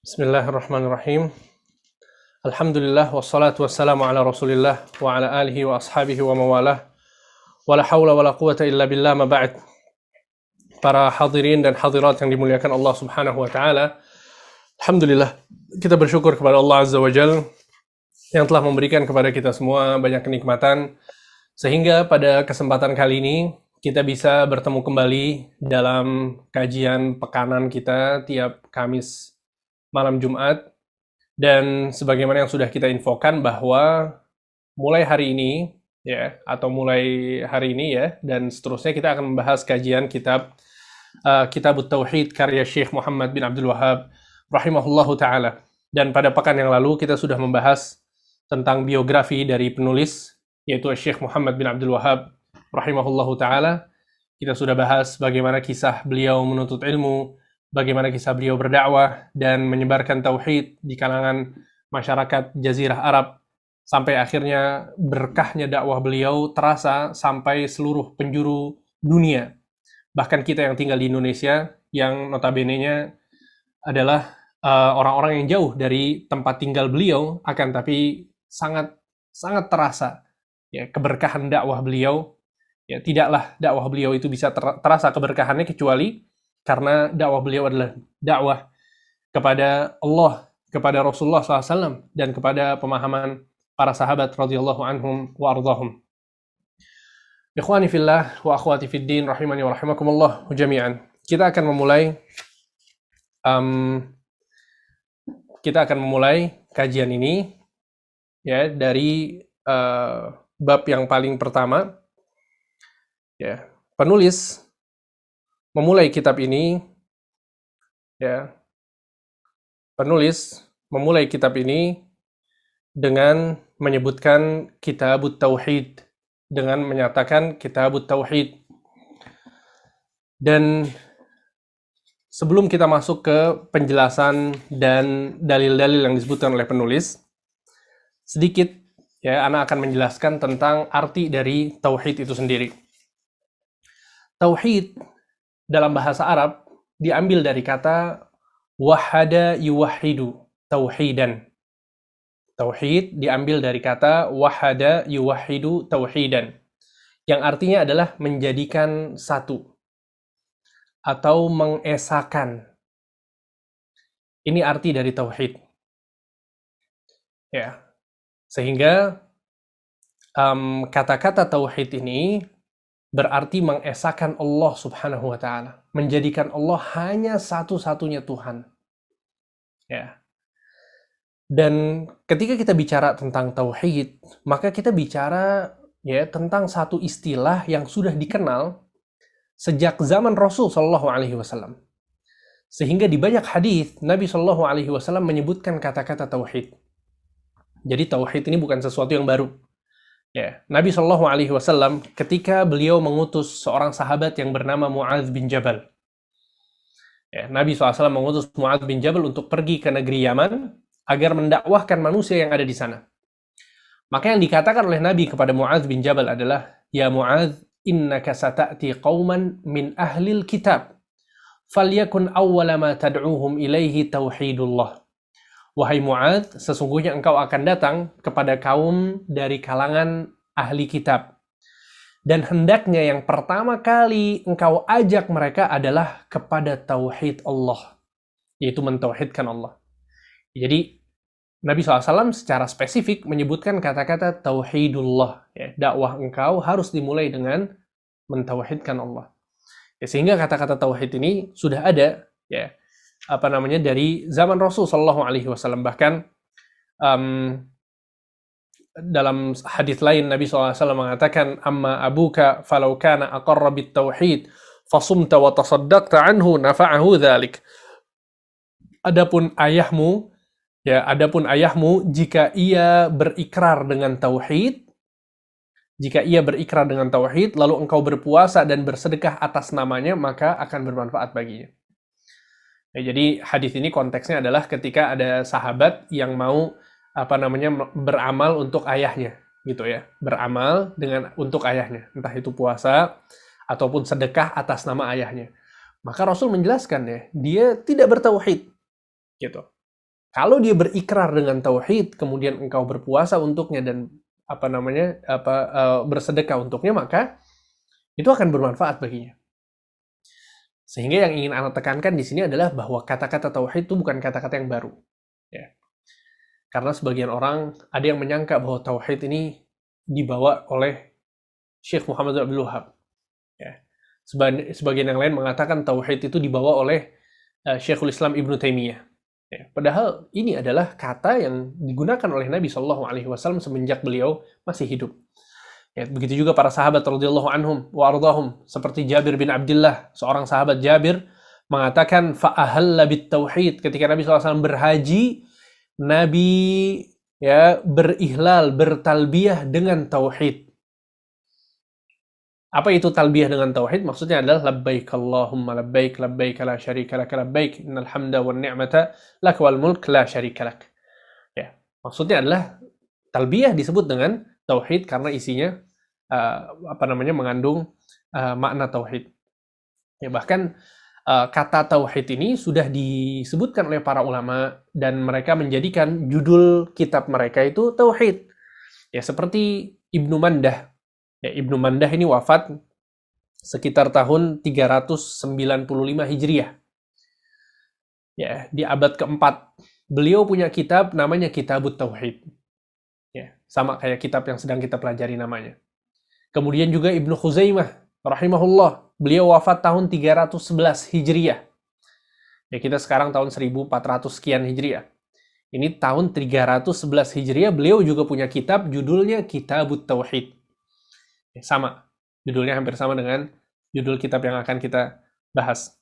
Bismillahirrahmanirrahim. Alhamdulillah wassalatu wassalamu ala Rasulillah wa ala alihi wa ashabihi wa mawalah. Wala haula wala quwata illa billah ma ba'd. Para hadirin dan hadirat yang dimuliakan Allah Subhanahu wa taala. Alhamdulillah kita bersyukur kepada Allah Azza wa Jalla yang telah memberikan kepada kita semua banyak kenikmatan sehingga pada kesempatan kali ini kita bisa bertemu kembali dalam kajian pekanan kita tiap Kamis malam Jumat. Dan sebagaimana yang sudah kita infokan bahwa mulai hari ini ya atau mulai hari ini ya dan seterusnya kita akan membahas kajian Kitabut Tauhid karya Syekh Muhammad bin Abdul Wahhab rahimahullahu taala. Dan pada pekan yang lalu kita sudah membahas tentang biografi dari penulis yaitu Syekh Muhammad bin Abdul Wahhab rahimahullahu taala. Kita sudah bahas bagaimana kisah beliau menuntut ilmu, bagaimana kisah beliau berdakwah dan menyebarkan tauhid di kalangan masyarakat Jazirah Arab sampai akhirnya berkahnya dakwah beliau terasa sampai seluruh penjuru dunia. Bahkan kita yang tinggal di Indonesia yang notabene-nya adalah orang-orang yang jauh dari tempat tinggal beliau, akan tapi sangat sangat terasa ya keberkahan dakwah beliau. Ya, tidaklah dakwah beliau itu bisa terasa keberkahannya kecuali karena dakwah beliau adalah dakwah kepada Allah, kepada Rasulullah SAW, dan kepada pemahaman para sahabat radhiyallahu anhum wa ardhahum. Ikhwani fillah wa akhwati fid din rahimani wa rahimakumullah jami'an. Kita akan memulai kajian ini ya dari bab yang paling pertama. Ya, penulis memulai kitab ini ya. Penulis memulai kitab ini dengan menyebutkan Kitabut Tauhid, dengan menyatakan Kitabut Tauhid. Dan sebelum kita masuk ke penjelasan dan dalil-dalil yang disebutkan oleh penulis, sedikit ya ana akan menjelaskan tentang arti dari tauhid itu sendiri. Tauhid dalam bahasa Arab diambil dari kata wahada yuwahidu, tauhidan. Tauhid diambil dari kata wahada yuwahidu tauhidan, yang artinya adalah menjadikan satu atau mengesahkan. Ini arti dari tauhid. Ya. Sehingga kata-kata tauhid ini berarti mengesahkan Allah Subhanahu wa taala, menjadikan Allah hanya satu-satunya Tuhan. Ya. Dan ketika kita bicara tentang tauhid, maka kita bicara ya tentang satu istilah yang sudah dikenal sejak zaman Rasul sallallahu alaihi wasallam. Sehingga di banyak hadis Nabi sallallahu alaihi wasallam menyebutkan kata-kata tauhid. Jadi tauhid ini bukan sesuatu yang baru. Ya, Nabi Shallallahu Alaihi Wasallam ketika beliau mengutus seorang sahabat yang bernama Mu'adz bin Jabal. Ya, Nabi SAW mengutus Mu'adz bin Jabal untuk pergi ke negeri Yaman agar mendakwahkan manusia yang ada di sana. Maka yang dikatakan oleh Nabi kepada Mu'adz bin Jabal adalah, Ya Mu'adz, innaka sata'ti qauman min ahlil kitab, falyakun awwala ma tad'uhum ilaihi tauhidullah. Wahai Mu'adz, sesungguhnya engkau akan datang kepada kaum dari kalangan ahli kitab. Dan hendaknya yang pertama kali engkau ajak mereka adalah kepada tauhid Allah, yaitu mentauhidkan Allah. Jadi Nabi SAW secara spesifik menyebutkan kata-kata tauhidullah. Ya, dakwah engkau harus dimulai dengan mentauhidkan Allah. Ya, sehingga kata-kata tauhid ini sudah ada ya dari zaman Rasul Shallallahu Alaihi Wasallam. Bahkan dalam hadis lain Nabi SAW mengatakan, amma abuka falau kana aqarra bit tauhid fasumta wa tasaddaqta anhu nafa'ahu dzalik. Adapun ayahmu jika ia berikrar dengan tauhid, lalu engkau berpuasa dan bersedekah atas namanya, maka akan bermanfaat baginya. Ya, jadi hadis ini konteksnya adalah ketika ada sahabat yang mau beramal untuk ayahnya, gitu ya, beramal untuk ayahnya, entah itu puasa ataupun sedekah atas nama ayahnya. Maka Rasul menjelaskan ya, dia tidak bertauhid, gitu. Kalau dia berikrar dengan tauhid, kemudian engkau berpuasa untuknya dan bersedekah untuknya, maka itu akan bermanfaat baginya. Sehingga yang ingin Anda tekankan di sini adalah bahwa kata-kata tauhid itu bukan kata-kata yang baru. Ya. Karena sebagian orang ada yang menyangka bahwa tauhid ini dibawa oleh Syekh Muhammad bin Abdul Wahab. Ya. Sebagian yang lain mengatakan tauhid itu dibawa oleh Syekhul Islam Ibnu Taimiyah. Ya. Padahal ini adalah kata yang digunakan oleh Nabi Shallallahu Alaihi Wasallam semenjak beliau masih hidup. Ya, begitu juga para sahabat radhiyallahu anhum wa ardhahum, seperti Jabir bin Abdullah, seorang sahabat Jabir mengatakan fa'ahalla bit tauhid, ketika Nabi SAW berhaji, Nabi ya berihlal, bertalbiyah dengan tauhid. Apa itu talbiyah dengan tauhid? Maksudnya adalah labbaik Allahumma labbaik, labbaik la syarika lak, labbaik innal hamda wan ni'mata lak wal mulk la syarika lak. Ya, maksudnya adalah talbiyah disebut dengan tauhid karena isinya mengandung makna tauhid. Ya, bahkan kata tauhid ini sudah disebutkan oleh para ulama dan mereka menjadikan judul kitab mereka itu tauhid. Ya, seperti Ibnu Mandah. Ya, Ibnu Mandah ini wafat sekitar tahun 395 Hijriah. Ya, di abad keempat. Beliau punya kitab namanya Kitabut Tauhid. Ya, sama kayak kitab yang sedang kita pelajari namanya. Kemudian juga Ibnu Khuzaimah rahimahullah, beliau wafat tahun 311 Hijriah. Ya, kita sekarang tahun 1400 sekian Hijriah. Ini tahun 311 Hijriah, beliau juga punya kitab judulnya Kitabut Tauhid. Ya, sama, judulnya hampir sama dengan judul kitab yang akan kita bahas.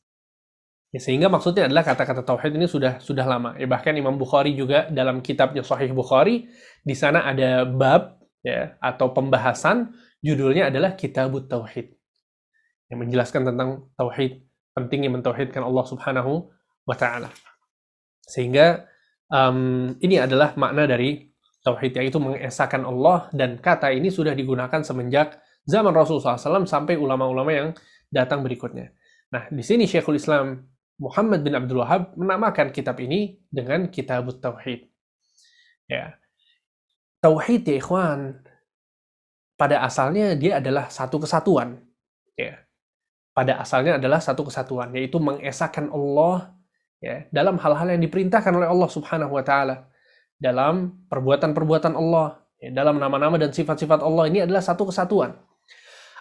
Ya, sehingga maksudnya adalah kata-kata tauhid ini sudah lama. Ya, bahkan Imam Bukhari juga dalam kitabnya Sahih Bukhari, di sana ada bab ya atau pembahasan judulnya adalah Kitabut Tauhid. Yang menjelaskan tentang tauhid, pentingnya mentauhidkan Allah Subhanahu wa taala. Sehingga ini adalah makna dari tauhid, yaitu mengesahkan Allah, dan kata ini sudah digunakan semenjak zaman Rasulullah SAW sampai ulama-ulama yang datang berikutnya. Nah, di sini Syekhul Islam Muhammad bin Abdul Wahab menamakan kitab ini dengan Kitabut Tauhid. Ya. Tauhid ya ikhwan, pada asalnya dia adalah satu kesatuan. Ya. Pada asalnya adalah satu kesatuan, yaitu mengesahkan Allah ya, dalam hal-hal yang diperintahkan oleh Allah Subhanahu wa taala, dalam perbuatan-perbuatan Allah, ya, dalam nama-nama dan sifat-sifat Allah. Ini adalah satu kesatuan.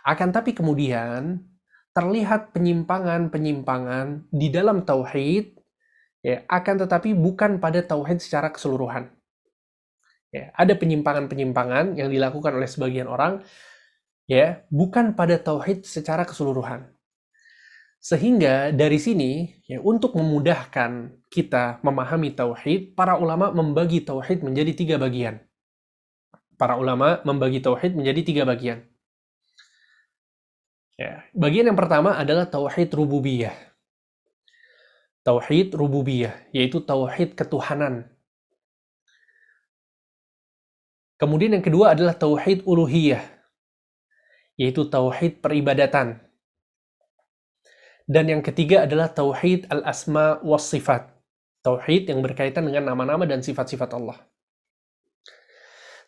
Akan tapi kemudian terlihat penyimpangan-penyimpangan di dalam tauhid, ya, akan tetapi bukan pada tauhid secara keseluruhan. Ya, ada penyimpangan-penyimpangan yang dilakukan oleh sebagian orang, ya, bukan pada tauhid secara keseluruhan. Sehingga dari sini, ya, untuk memudahkan kita memahami tauhid, para ulama membagi tauhid menjadi 3 bagian. Para ulama membagi tauhid menjadi 3 bagian. Ya, bagian yang pertama adalah tauhid rububiyah. Tauhid rububiyah, yaitu tauhid ketuhanan. Kemudian yang kedua adalah tauhid uluhiyah, yaitu tauhid peribadatan. Dan yang ketiga adalah tauhid al-asma was sifat, tauhid yang berkaitan dengan nama-nama dan sifat-sifat Allah.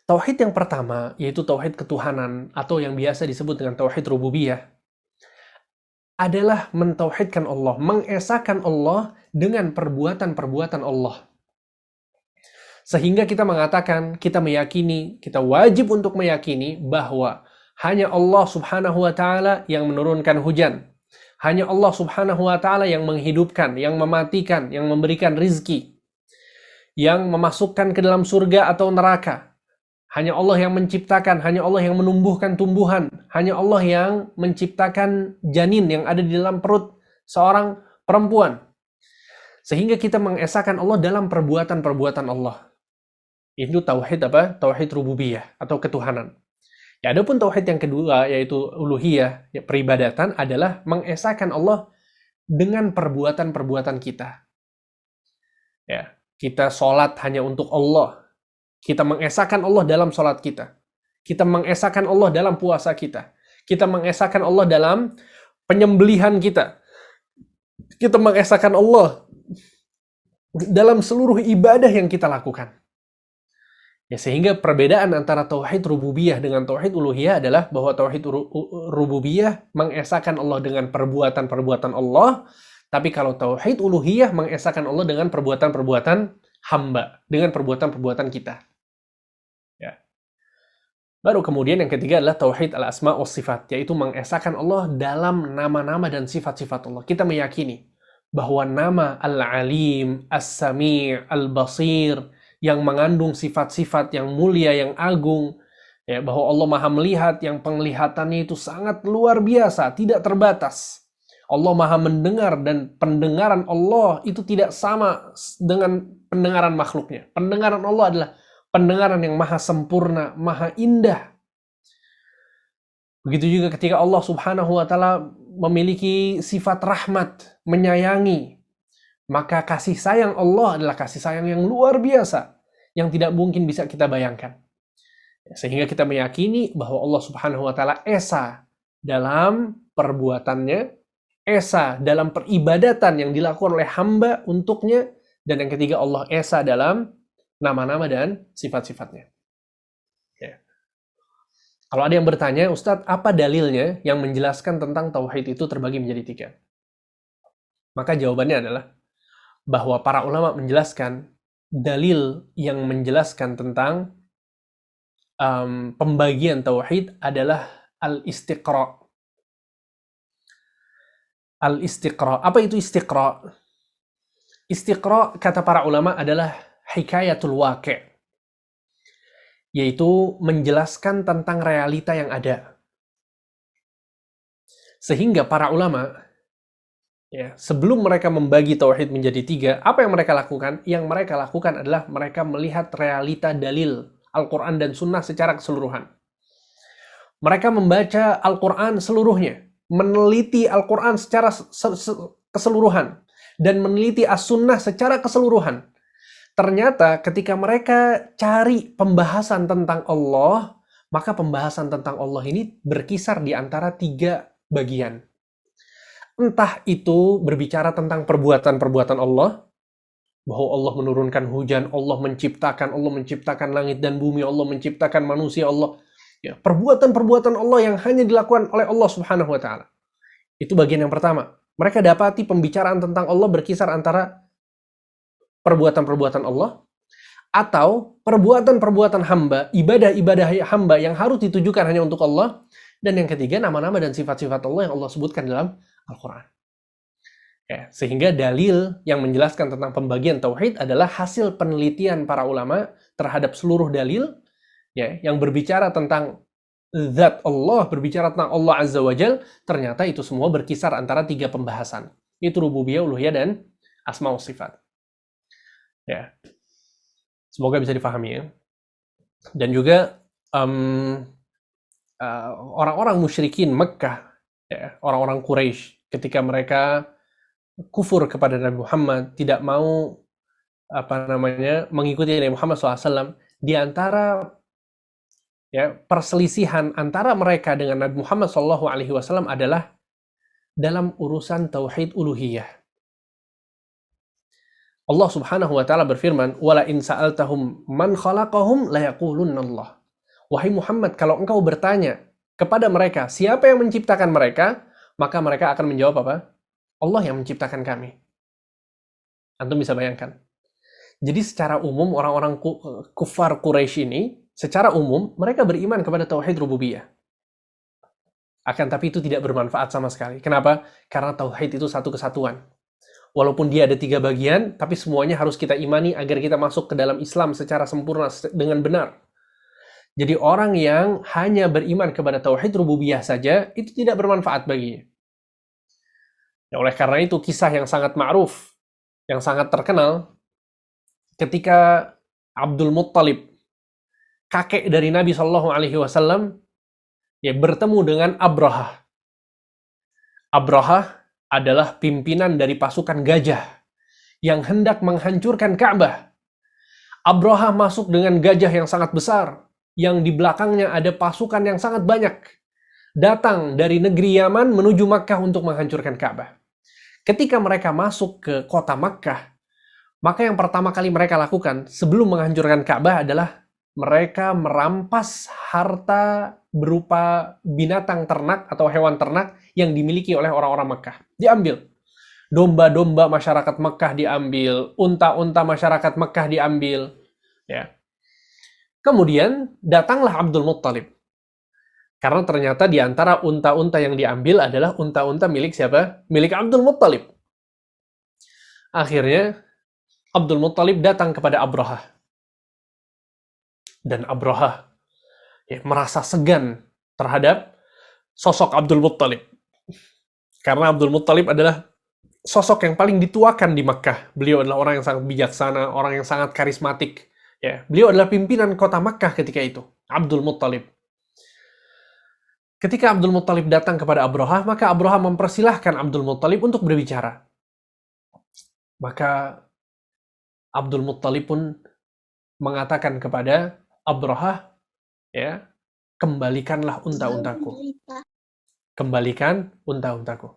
Tauhid yang pertama, yaitu tauhid ketuhanan, atau yang biasa disebut dengan tauhid rububiyah, adalah mentauhidkan Allah, mengesahkan Allah dengan perbuatan-perbuatan Allah. Sehingga kita mengatakan, kita meyakini, kita wajib untuk meyakini bahwa hanya Allah Subhanahu wa taala yang menurunkan hujan. Hanya Allah Subhanahu wa taala yang menghidupkan, yang mematikan, yang memberikan rizki, yang memasukkan ke dalam surga atau neraka. Hanya Allah yang menciptakan, hanya Allah yang menumbuhkan tumbuhan, hanya Allah yang menciptakan janin yang ada di dalam perut seorang perempuan. Sehingga kita mengesahkan Allah dalam perbuatan-perbuatan Allah. Itu tauhid apa? Tauhid rububiyah atau ketuhanan. Ya, adapun tauhid yang kedua, yaitu uluhiyah, ya, peribadatan, adalah mengesahkan Allah dengan perbuatan-perbuatan kita. Ya, kita sholat hanya untuk Allah. Kita mengesahkan Allah dalam sholat kita. Kita mengesahkan Allah dalam puasa kita. Kita mengesahkan Allah dalam penyembelihan kita. Kita mengesahkan Allah dalam seluruh ibadah yang kita lakukan. Ya, sehingga perbedaan antara tauhid rububiyah dengan tauhid uluhiyah adalah bahwa tauhid rububiyah mengesahkan Allah dengan perbuatan-perbuatan Allah, tapi kalau tauhid uluhiyah mengesahkan Allah dengan perbuatan-perbuatan hamba, dengan perbuatan-perbuatan kita. Ya. Baru kemudian yang ketiga adalah tauhid al-asma wa sifat, yaitu mengesahkan Allah dalam nama-nama dan sifat-sifat Allah. Kita meyakini bahwa nama Al-Alim, As-Sami', Al-Basir yang mengandung sifat-sifat yang mulia, yang agung, ya, bahwa Allah Maha melihat, yang penglihatannya itu sangat luar biasa, tidak terbatas. Allah Maha mendengar, dan pendengaran Allah itu tidak sama dengan pendengaran makhluknya. Pendengaran Allah adalah pendengaran yang maha sempurna, maha indah. Begitu juga ketika Allah Subhanahu wa Ta'ala memiliki sifat rahmat, menyayangi, maka kasih sayang Allah adalah kasih sayang yang luar biasa, yang tidak mungkin bisa kita bayangkan. Sehingga kita meyakini bahwa Allah Subhanahu wa Ta'ala esa dalam perbuatannya, esa dalam peribadatan yang dilakukan oleh hamba untuknya, dan yang ketiga Allah esa dalam nama-nama dan sifat-sifatnya. Ya. Kalau ada yang bertanya, Ustadz, apa dalilnya yang menjelaskan tentang tauhid itu terbagi menjadi 3? Maka jawabannya adalah bahwa para ulama menjelaskan dalil yang menjelaskan tentang pembagian tauhid adalah al-istiqra. Al-istiqra. Apa itu istiqra? Istiqra, kata para ulama, adalah hikayatul waqi', yaitu menjelaskan tentang realita yang ada. Sehingga para ulama, ya, sebelum mereka membagi tauhid menjadi 3, apa yang mereka lakukan? Yang mereka lakukan adalah mereka melihat realita dalil Al-Quran dan Sunnah secara keseluruhan. Mereka membaca Al-Quran seluruhnya, meneliti Al-Quran secara keseluruhan, dan meneliti As-Sunnah secara keseluruhan. Ternyata ketika mereka cari pembahasan tentang Allah, maka pembahasan tentang Allah ini berkisar di antara 3 bagian. Entah itu berbicara tentang perbuatan-perbuatan Allah, bahwa Allah menurunkan hujan, Allah menciptakan langit dan bumi, Allah menciptakan manusia, Allah. Ya, perbuatan-perbuatan Allah yang hanya dilakukan oleh Allah Subhanahu wa Ta'ala. Itu bagian yang pertama. Mereka dapati pembicaraan tentang Allah berkisar antara perbuatan-perbuatan Allah atau perbuatan-perbuatan hamba, ibadah-ibadah hamba yang harus ditujukan hanya untuk Allah. Dan yang ketiga, nama-nama dan sifat-sifat Allah yang Allah sebutkan dalam Al-Quran. Ya, sehingga dalil yang menjelaskan tentang pembagian tauhid adalah hasil penelitian para ulama terhadap seluruh dalil, ya, yang berbicara tentang zat Allah, berbicara tentang Allah Azza wa Jal. Ternyata itu semua berkisar antara 3 pembahasan. Itu rububiyah, uluhiyah, dan asma wa sifat. Ya, semoga bisa difahami, ya. Dan juga orang-orang musyrikin Mekkah, ya, orang-orang Quraisy, ketika mereka kufur kepada Nabi Muhammad, tidak mau mengikuti Nabi Muhammad SAW, di antara, ya, perselisihan antara mereka dengan Nabi Muhammad SAW adalah dalam urusan tauhid uluhiyah. Allah Subhanahu wa Ta'ala berfirman, "Wala in sa'altahum man khalaqahum la yaqulunna Allah." Wahai Muhammad, kalau engkau bertanya kepada mereka siapa yang menciptakan mereka, maka mereka akan menjawab apa? Allah yang menciptakan kami. Antum bisa bayangkan. Jadi secara umum orang-orang kufar Quraisy ini, secara umum mereka beriman kepada tauhid rububiyah. Akan tapi itu tidak bermanfaat sama sekali. Kenapa? Karena tauhid itu satu kesatuan. Walaupun dia ada 3 bagian, tapi semuanya harus kita imani agar kita masuk ke dalam Islam secara sempurna dengan benar. Jadi orang yang hanya beriman kepada tauhid rububiyah saja, itu tidak bermanfaat baginya. Ya, oleh karena itu kisah yang sangat ma'ruf, yang sangat terkenal, ketika Abdul Muttalib, kakek dari Nabi SAW, ya, bertemu dengan Abrahah. Abrahah adalah pimpinan dari pasukan gajah yang hendak menghancurkan Ka'bah. Abrahah masuk dengan gajah yang sangat besar, yang di belakangnya ada pasukan yang sangat banyak, datang dari negeri Yaman menuju Makkah untuk menghancurkan Ka'bah. Ketika mereka masuk ke kota Makkah, Maka yang pertama kali mereka lakukan sebelum menghancurkan Ka'bah adalah mereka merampas harta berupa binatang ternak atau hewan ternak yang dimiliki oleh orang-orang Mekah. Diambil. Domba-domba masyarakat Mekah diambil, unta-unta masyarakat Mekah diambil. Ya. Kemudian datanglah Abdul Muttalib. Karena ternyata di antara unta-unta yang diambil adalah unta-unta milik siapa? Milik Abdul Muttalib. Akhirnya Abdul Muttalib datang kepada Abrahah. Dan Abrahah merasa segan terhadap sosok Abdul Muttalib. Karena Abdul Muttalib adalah sosok yang paling dituakan di Makkah. Beliau adalah orang yang sangat bijaksana, orang yang sangat karismatik. Ya, beliau adalah pimpinan kota Makkah ketika itu, Abdul Muttalib. Ketika Abdul Muttalib datang kepada Abrahah, maka Abrahah mempersilahkan Abdul Muttalib untuk berbicara. Maka Abdul Muttalib pun mengatakan kepada Abrahah, ya, kembalikanlah unta-untaku. Kembalikan unta-untaku.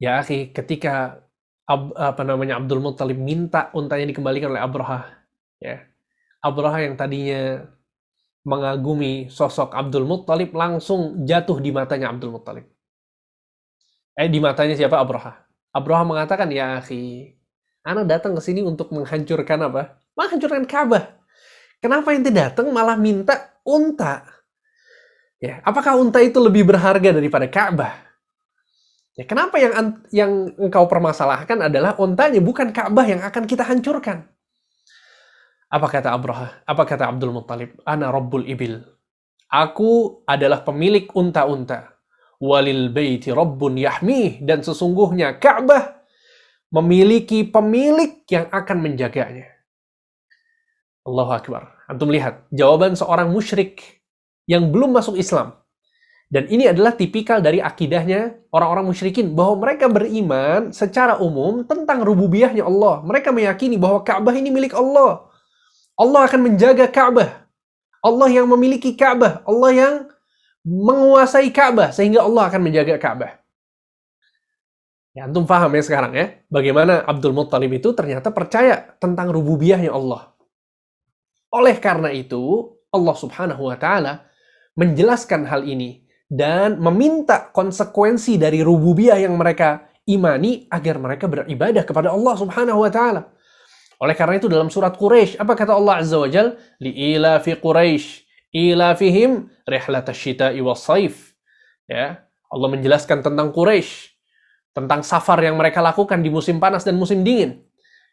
Ya, akhi, ketika Abdul Muttalib minta untanya dikembalikan oleh Abrahah, ya, Abrahah yang tadinya mengagumi sosok Abdul Muttalib langsung jatuh di matanya Abdul Muttalib. Di matanya siapa? Abrahah. Abrahah mengatakan, ya akhi, ana datang ke sini untuk menghancurkan apa? Menghancurkan Ka'bah. Kenapa ente datang malah minta unta? Ya, apakah unta itu lebih berharga daripada Ka'bah? Ya, kenapa yang engkau permasalahkan adalah untanya, bukan Ka'bah yang akan kita hancurkan? Apa kata Abrahah? Apa kata Abdul Muttalib? Ana Rabbul Ibil. Aku adalah pemilik unta-unta. Walil baiti Rabbun yahmih. Dan sesungguhnya Ka'bah memiliki pemilik yang akan menjaganya. Allahu Akbar. Antum lihat, jawaban seorang musyrik yang belum masuk Islam. Dan ini adalah tipikal dari akidahnya orang-orang musyrikin, bahwa mereka beriman secara umum tentang rububiyahnya Allah. Mereka meyakini bahwa Ka'bah ini milik Allah. Allah akan menjaga Ka'bah. Allah yang memiliki Ka'bah. Allah yang menguasai Ka'bah, sehingga Allah akan menjaga Ka'bah. Ya, antum paham ya sekarang ya, bagaimana Abdul Muttalib itu ternyata percaya tentang rububiyahnya Allah. Oleh karena itu, Allah Subhanahu wa Ta'ala menjelaskan hal ini dan meminta konsekuensi dari rububiyah yang mereka imani agar mereka beribadah kepada Allah Subhanahu wa Ta'ala. Oleh karena itu dalam surat Quraisy, apa kata Allah Azza wa Jal? Li'ilafi Quraisy, ilafihim rihlatasyita'i was-saif. Ya, Allah menjelaskan tentang Quraisy, tentang safar yang mereka lakukan di musim panas dan musim dingin.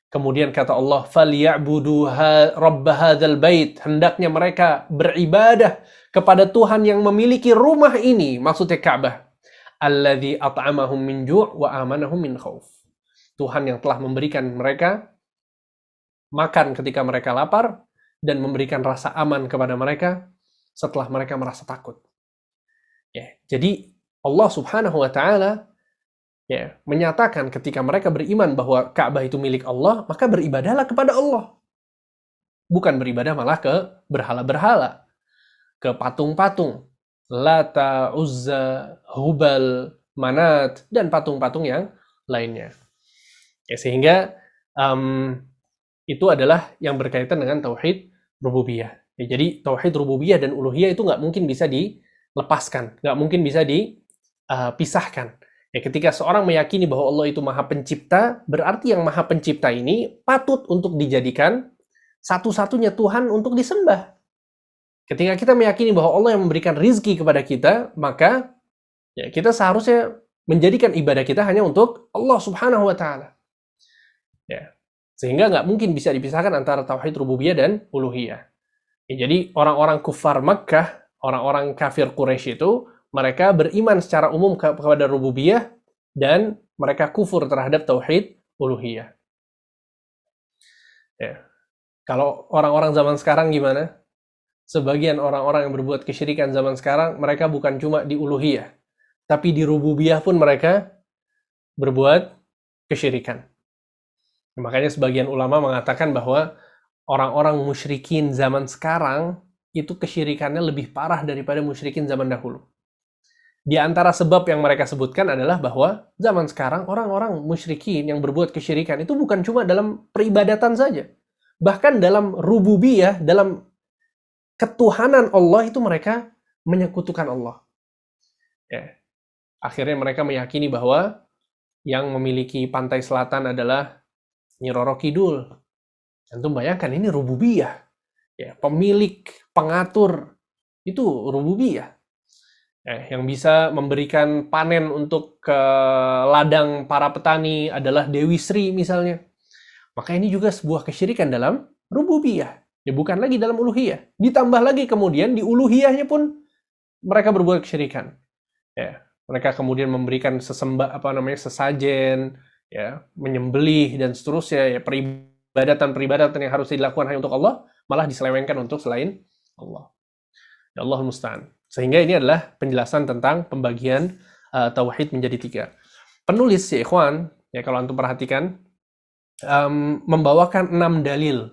Kemudian kata Allah, "Falyabudu rabb hadzal bait." Hendaknya mereka beribadah kepada Tuhan yang memiliki rumah ini, maksudnya Ka'bah. Alladzi at'amahum min ju' wa amanahum min khauf. Tuhan yang telah memberikan mereka makan ketika mereka lapar dan memberikan rasa aman kepada mereka setelah mereka merasa takut. Ya, jadi Allah Subhanahu wa Ta'ala menyatakan ketika mereka beriman bahwa Ka'bah itu milik Allah, maka beribadahlah kepada Allah. Bukan beribadah malah ke berhala-berhala, ke patung-patung, Lata, Uzza, Hubal, Manat, dan patung-patung yang lainnya. Ya, sehingga itu adalah yang berkaitan dengan tauhid rububiyah. Ya, jadi tauhid rububiyah dan uluhiyah itu nggak mungkin bisa dilepaskan, nggak mungkin bisa dipisahkan. Ya, ketika seorang meyakini bahwa Allah itu maha pencipta, berarti yang maha pencipta ini patut untuk dijadikan satu-satunya Tuhan untuk disembah. Ketika kita meyakini bahwa Allah yang memberikan rizki kepada kita, maka ya, kita seharusnya menjadikan ibadah kita hanya untuk Allah Subhanahu wa Ta'ala. Ya. Sehingga nggak mungkin bisa dipisahkan antara tauhid rububiyah dan uluhiyah. Ya, jadi orang-orang kufar Makkah, orang-orang kafir Quraisy itu, mereka beriman secara umum kepada rububiyah dan mereka kufur terhadap tauhid uluhiyah. Ya. Kalau orang-orang zaman sekarang gimana? Sebagian orang-orang yang berbuat kesyirikan zaman sekarang, mereka bukan cuma di uluhiyah, tapi di rububiyah pun mereka berbuat kesyirikan. Makanya sebagian ulama mengatakan bahwa orang-orang musyrikin zaman sekarang itu kesyirikannya lebih parah daripada musyrikin zaman dahulu. Di antara sebab yang mereka sebutkan adalah bahwa zaman sekarang orang-orang musyrikin yang berbuat kesyirikan itu bukan cuma dalam peribadatan saja. Bahkan dalam rububiyah, dalam ketuhanan Allah itu mereka menyekutukan Allah. Ya. Akhirnya mereka meyakini bahwa yang memiliki pantai selatan adalah Nyi Roro Kidul. Antum bayangkan ini rububiyah. Ya, pemilik, pengatur itu rububiyah. Yang bisa memberikan panen untuk ke ladang para petani adalah Dewi Sri misalnya. Maka ini juga sebuah kesyirikan dalam rububiyah. Ya bukan lagi dalam uluhiyah. Ditambah lagi kemudian di uluhiyahnya pun mereka berbuat kesyirikan. Ya, mereka kemudian memberikan sesajen, ya, menyembelih dan seterusnya, ya, peribadatan yang harus dilakukan hanya untuk Allah malah diselewengkan untuk selain Allah. Ya Allahul musta'an. Sehingga ini adalah penjelasan tentang pembagian tauhid menjadi 3. Penulis, ya ikhwan, ya kalau antum perhatikan, membawakan 6 dalil.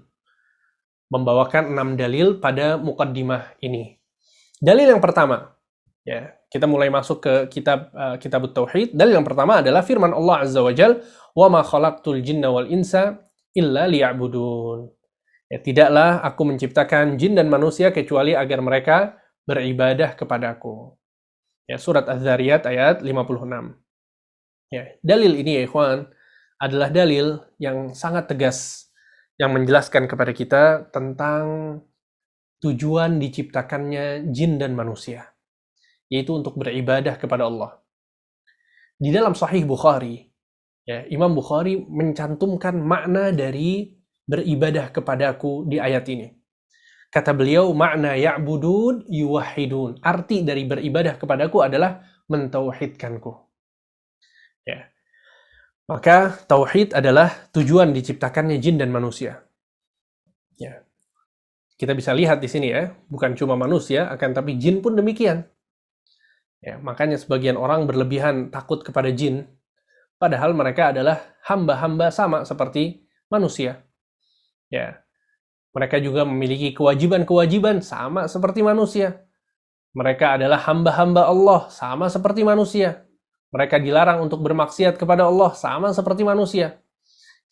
Membawakan 6 dalil pada muqaddimah ini. Dalil yang pertama, ya, kita mulai masuk ke kitab tauhid. Dalil yang pertama adalah firman Allah Azza wa Jal, "Wa ma khalaqtul jinna wal insa illa liya'budun." Ya, tidaklah aku menciptakan jin dan manusia kecuali agar mereka beribadah kepadaku. Ya, surat Az-Zariyat ayat 56. Ya, dalil ini ya ikhwan adalah dalil yang sangat tegas yang menjelaskan kepada kita tentang tujuan diciptakannya jin dan manusia, yaitu untuk beribadah kepada Allah. Di dalam Sahih Bukhari, ya, Imam Bukhari mencantumkan makna dari beribadah kepadaku di ayat ini. Kata beliau, makna ya'budun yuwahidun. Arti dari beribadah kepadaku adalah mentauhidkanku. Ya. Maka tauhid adalah tujuan diciptakannya jin dan manusia. Ya. Kita bisa lihat di sini ya, bukan cuma manusia, akan tapi jin pun demikian. Ya, makanya sebagian orang berlebihan takut kepada jin, padahal mereka adalah hamba-hamba sama seperti manusia. Ya. Mereka juga memiliki kewajiban-kewajiban sama seperti manusia. Mereka adalah hamba-hamba Allah sama seperti manusia. Mereka dilarang untuk bermaksiat kepada Allah sama seperti manusia.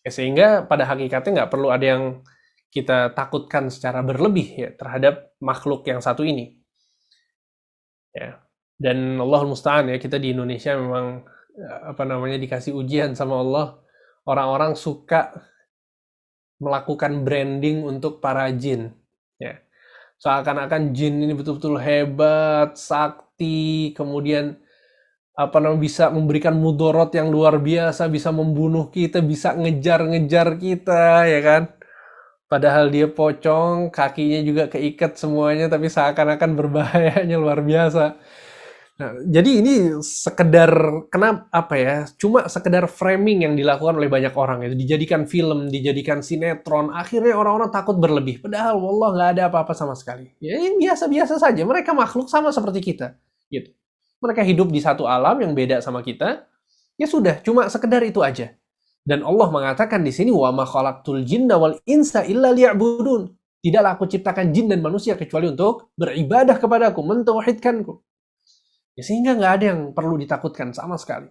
Ya, sehingga pada hakikatnya nggak perlu ada yang kita takutkan secara berlebih ya terhadap makhluk yang satu ini. Ya. Dan Allahul musta'an ya, kita di Indonesia memang dikasih ujian sama Allah. Orang-orang suka melakukan branding untuk para jin. Ya. Seakan-akan jin ini betul-betul hebat, sakti, kemudian bisa memberikan mudorot yang luar biasa, bisa membunuh kita, bisa ngejar-ngejar kita, ya kan? Padahal dia pocong, kakinya juga keikat semuanya, tapi seakan-akan berbahayanya luar biasa. Nah, jadi ini sekedar cuma sekedar framing yang dilakukan oleh banyak orang itu, dijadikan film, dijadikan sinetron, akhirnya orang-orang takut berlebih. Padahal wallah nggak ada apa-apa sama sekali. Ya ini biasa-biasa saja. Mereka makhluk sama seperti kita, gitu. Mereka hidup di satu alam yang beda sama kita. Ya sudah, cuma sekedar itu aja. Dan Allah mengatakan di sini, wa ma khalaqtul jinna wal insa illa liya'budun. Tidaklah aku ciptakan jin dan manusia kecuali untuk beribadah kepadaku, mentauhidkanku. Ya, sehingga nggak ada yang perlu ditakutkan sama sekali.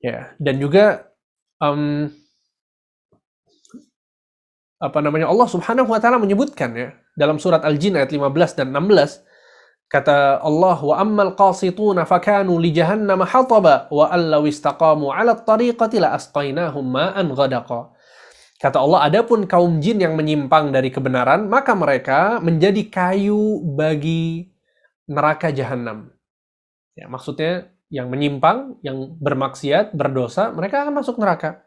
Ya, dan juga Allah Subhanahu wa taala menyebutkan ya dalam surat Al-Jin ayat 15 dan 16, kata Allah, wa ammal qasituna fakanu li jahannam hataba wa allaw istaqamu 'ala at-tariqati la asqainahum ma'an ghadaqa. Kata Allah, adapun kaum jin yang menyimpang dari kebenaran, maka mereka menjadi kayu bagi neraka jahanam. Ya, maksudnya yang menyimpang, yang bermaksiat, berdosa, mereka akan masuk neraka.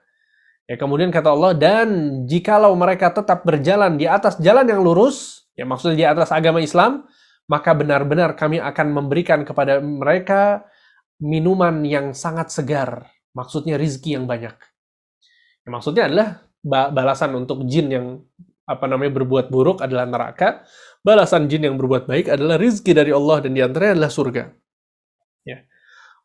Ya, kemudian kata Allah, dan jikalau mereka tetap berjalan di atas jalan yang lurus, ya maksudnya di atas agama Islam, maka benar-benar kami akan memberikan kepada mereka minuman yang sangat segar. Maksudnya rizki yang banyak. Ya, maksudnya adalah balasan untuk jin yang berbuat buruk adalah neraka. Balasan jin yang berbuat baik adalah rizki dari Allah, dan diantaranya adalah surga. Ya.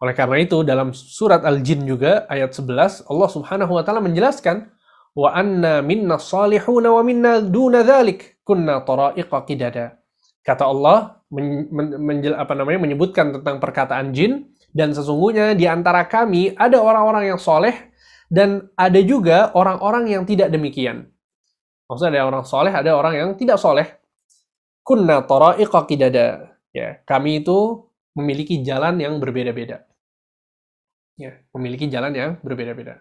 Oleh karena itu, dalam surat Al-Jin juga, ayat 11, Allah Subhanahu wa ta'ala menjelaskan, wa anna minna salihuna wa minna duna dhalik kunna tara'iqa qidada. Kata Allah, menyebutkan tentang perkataan jin, dan sesungguhnya di antara kami ada orang-orang yang soleh dan ada juga orang-orang yang tidak demikian. Maksudnya ada orang soleh, ada orang yang tidak soleh. Kunna tara'iqa qidada. Ya, kami itu memiliki jalan yang berbeda-beda. Ya, memiliki jalan yang berbeda-beda.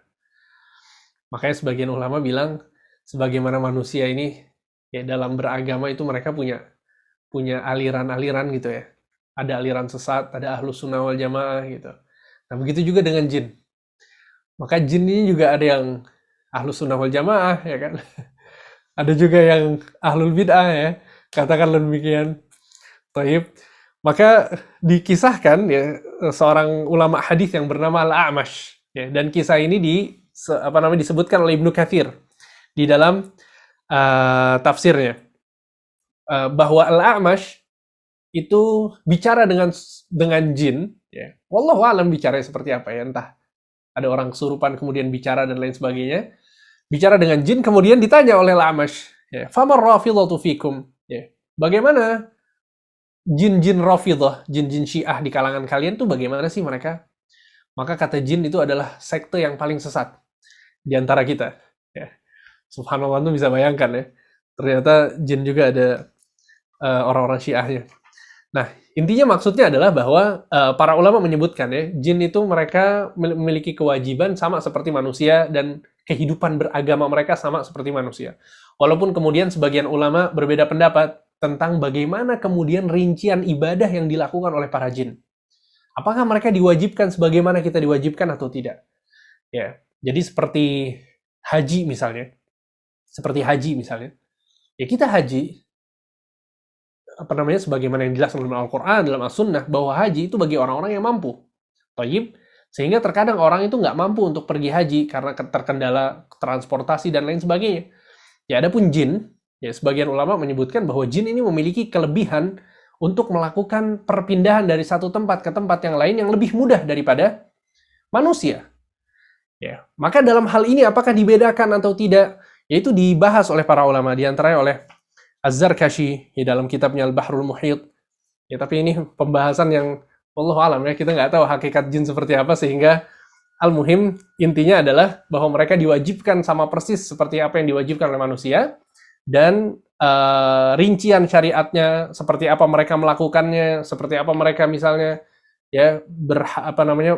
Makanya sebagian ulama bilang, sebagaimana manusia ini, ya dalam beragama itu mereka punya aliran-aliran gitu ya. Ada aliran sesat, ada ahlus sunnah wal jamaah gitu. Nah begitu juga dengan jin. Maka jin ini juga ada yang ahlus sunnah wal jamaah, ya kan? Ada juga yang ahlul bid'ah ya, katakanlah demikian. Taib. Maka dikisahkan ya seorang ulama hadis yang bernama Al-A'mash ya, dan kisah ini disebutkan oleh Ibnu Katsir di dalam tafsirnya, bahwa Al-A'mash itu bicara dengan jin ya. Wallahu a'lam bicara seperti apa ya, entah ada orang kesurupan kemudian bicara dan lain sebagainya. Bicara dengan jin kemudian ditanya oleh Al-A'mash ya, famar rafidhatu fikum ya. Bagaimana jin-jin Rafidhah, jin-jin Syiah di kalangan kalian tuh bagaimana sih mereka? Maka kata jin itu adalah sekte yang paling sesat di antara kita. Ya. Subhanallah, tuh bisa bayangkan ya. Ternyata jin juga ada orang-orang Syiahnya. Nah, intinya maksudnya adalah bahwa para ulama menyebutkan ya, jin itu mereka memiliki kewajiban sama seperti manusia dan kehidupan beragama mereka sama seperti manusia. Walaupun kemudian sebagian ulama berbeda pendapat tentang bagaimana kemudian rincian ibadah yang dilakukan oleh para jin. Apakah mereka diwajibkan sebagaimana kita diwajibkan atau tidak? Ya, jadi seperti haji misalnya. Ya kita haji, sebagaimana yang dijelaskan dalam Al-Quran, dalam As-Sunnah, bahwa haji itu bagi orang-orang yang mampu. Taib, sehingga terkadang orang itu nggak mampu untuk pergi haji karena terkendala transportasi dan lain sebagainya. Ya, adapun jin, ya sebagian ulama menyebutkan bahwa jin ini memiliki kelebihan untuk melakukan perpindahan dari satu tempat ke tempat yang lain yang lebih mudah daripada manusia. Ya, maka dalam hal ini apakah dibedakan atau tidak? Yaitu dibahas oleh para ulama, diantaranya oleh Az-Zarkashi di dalam kitabnya Al-Bahrul Muhit. Ya, tapi ini pembahasan yang wallahu alam ya, kita nggak tahu hakikat jin seperti apa, sehingga al-muhim intinya adalah bahwa mereka diwajibkan sama persis seperti apa yang diwajibkan oleh manusia, dan rincian syariatnya seperti apa mereka melakukannya, seperti apa mereka misalnya ya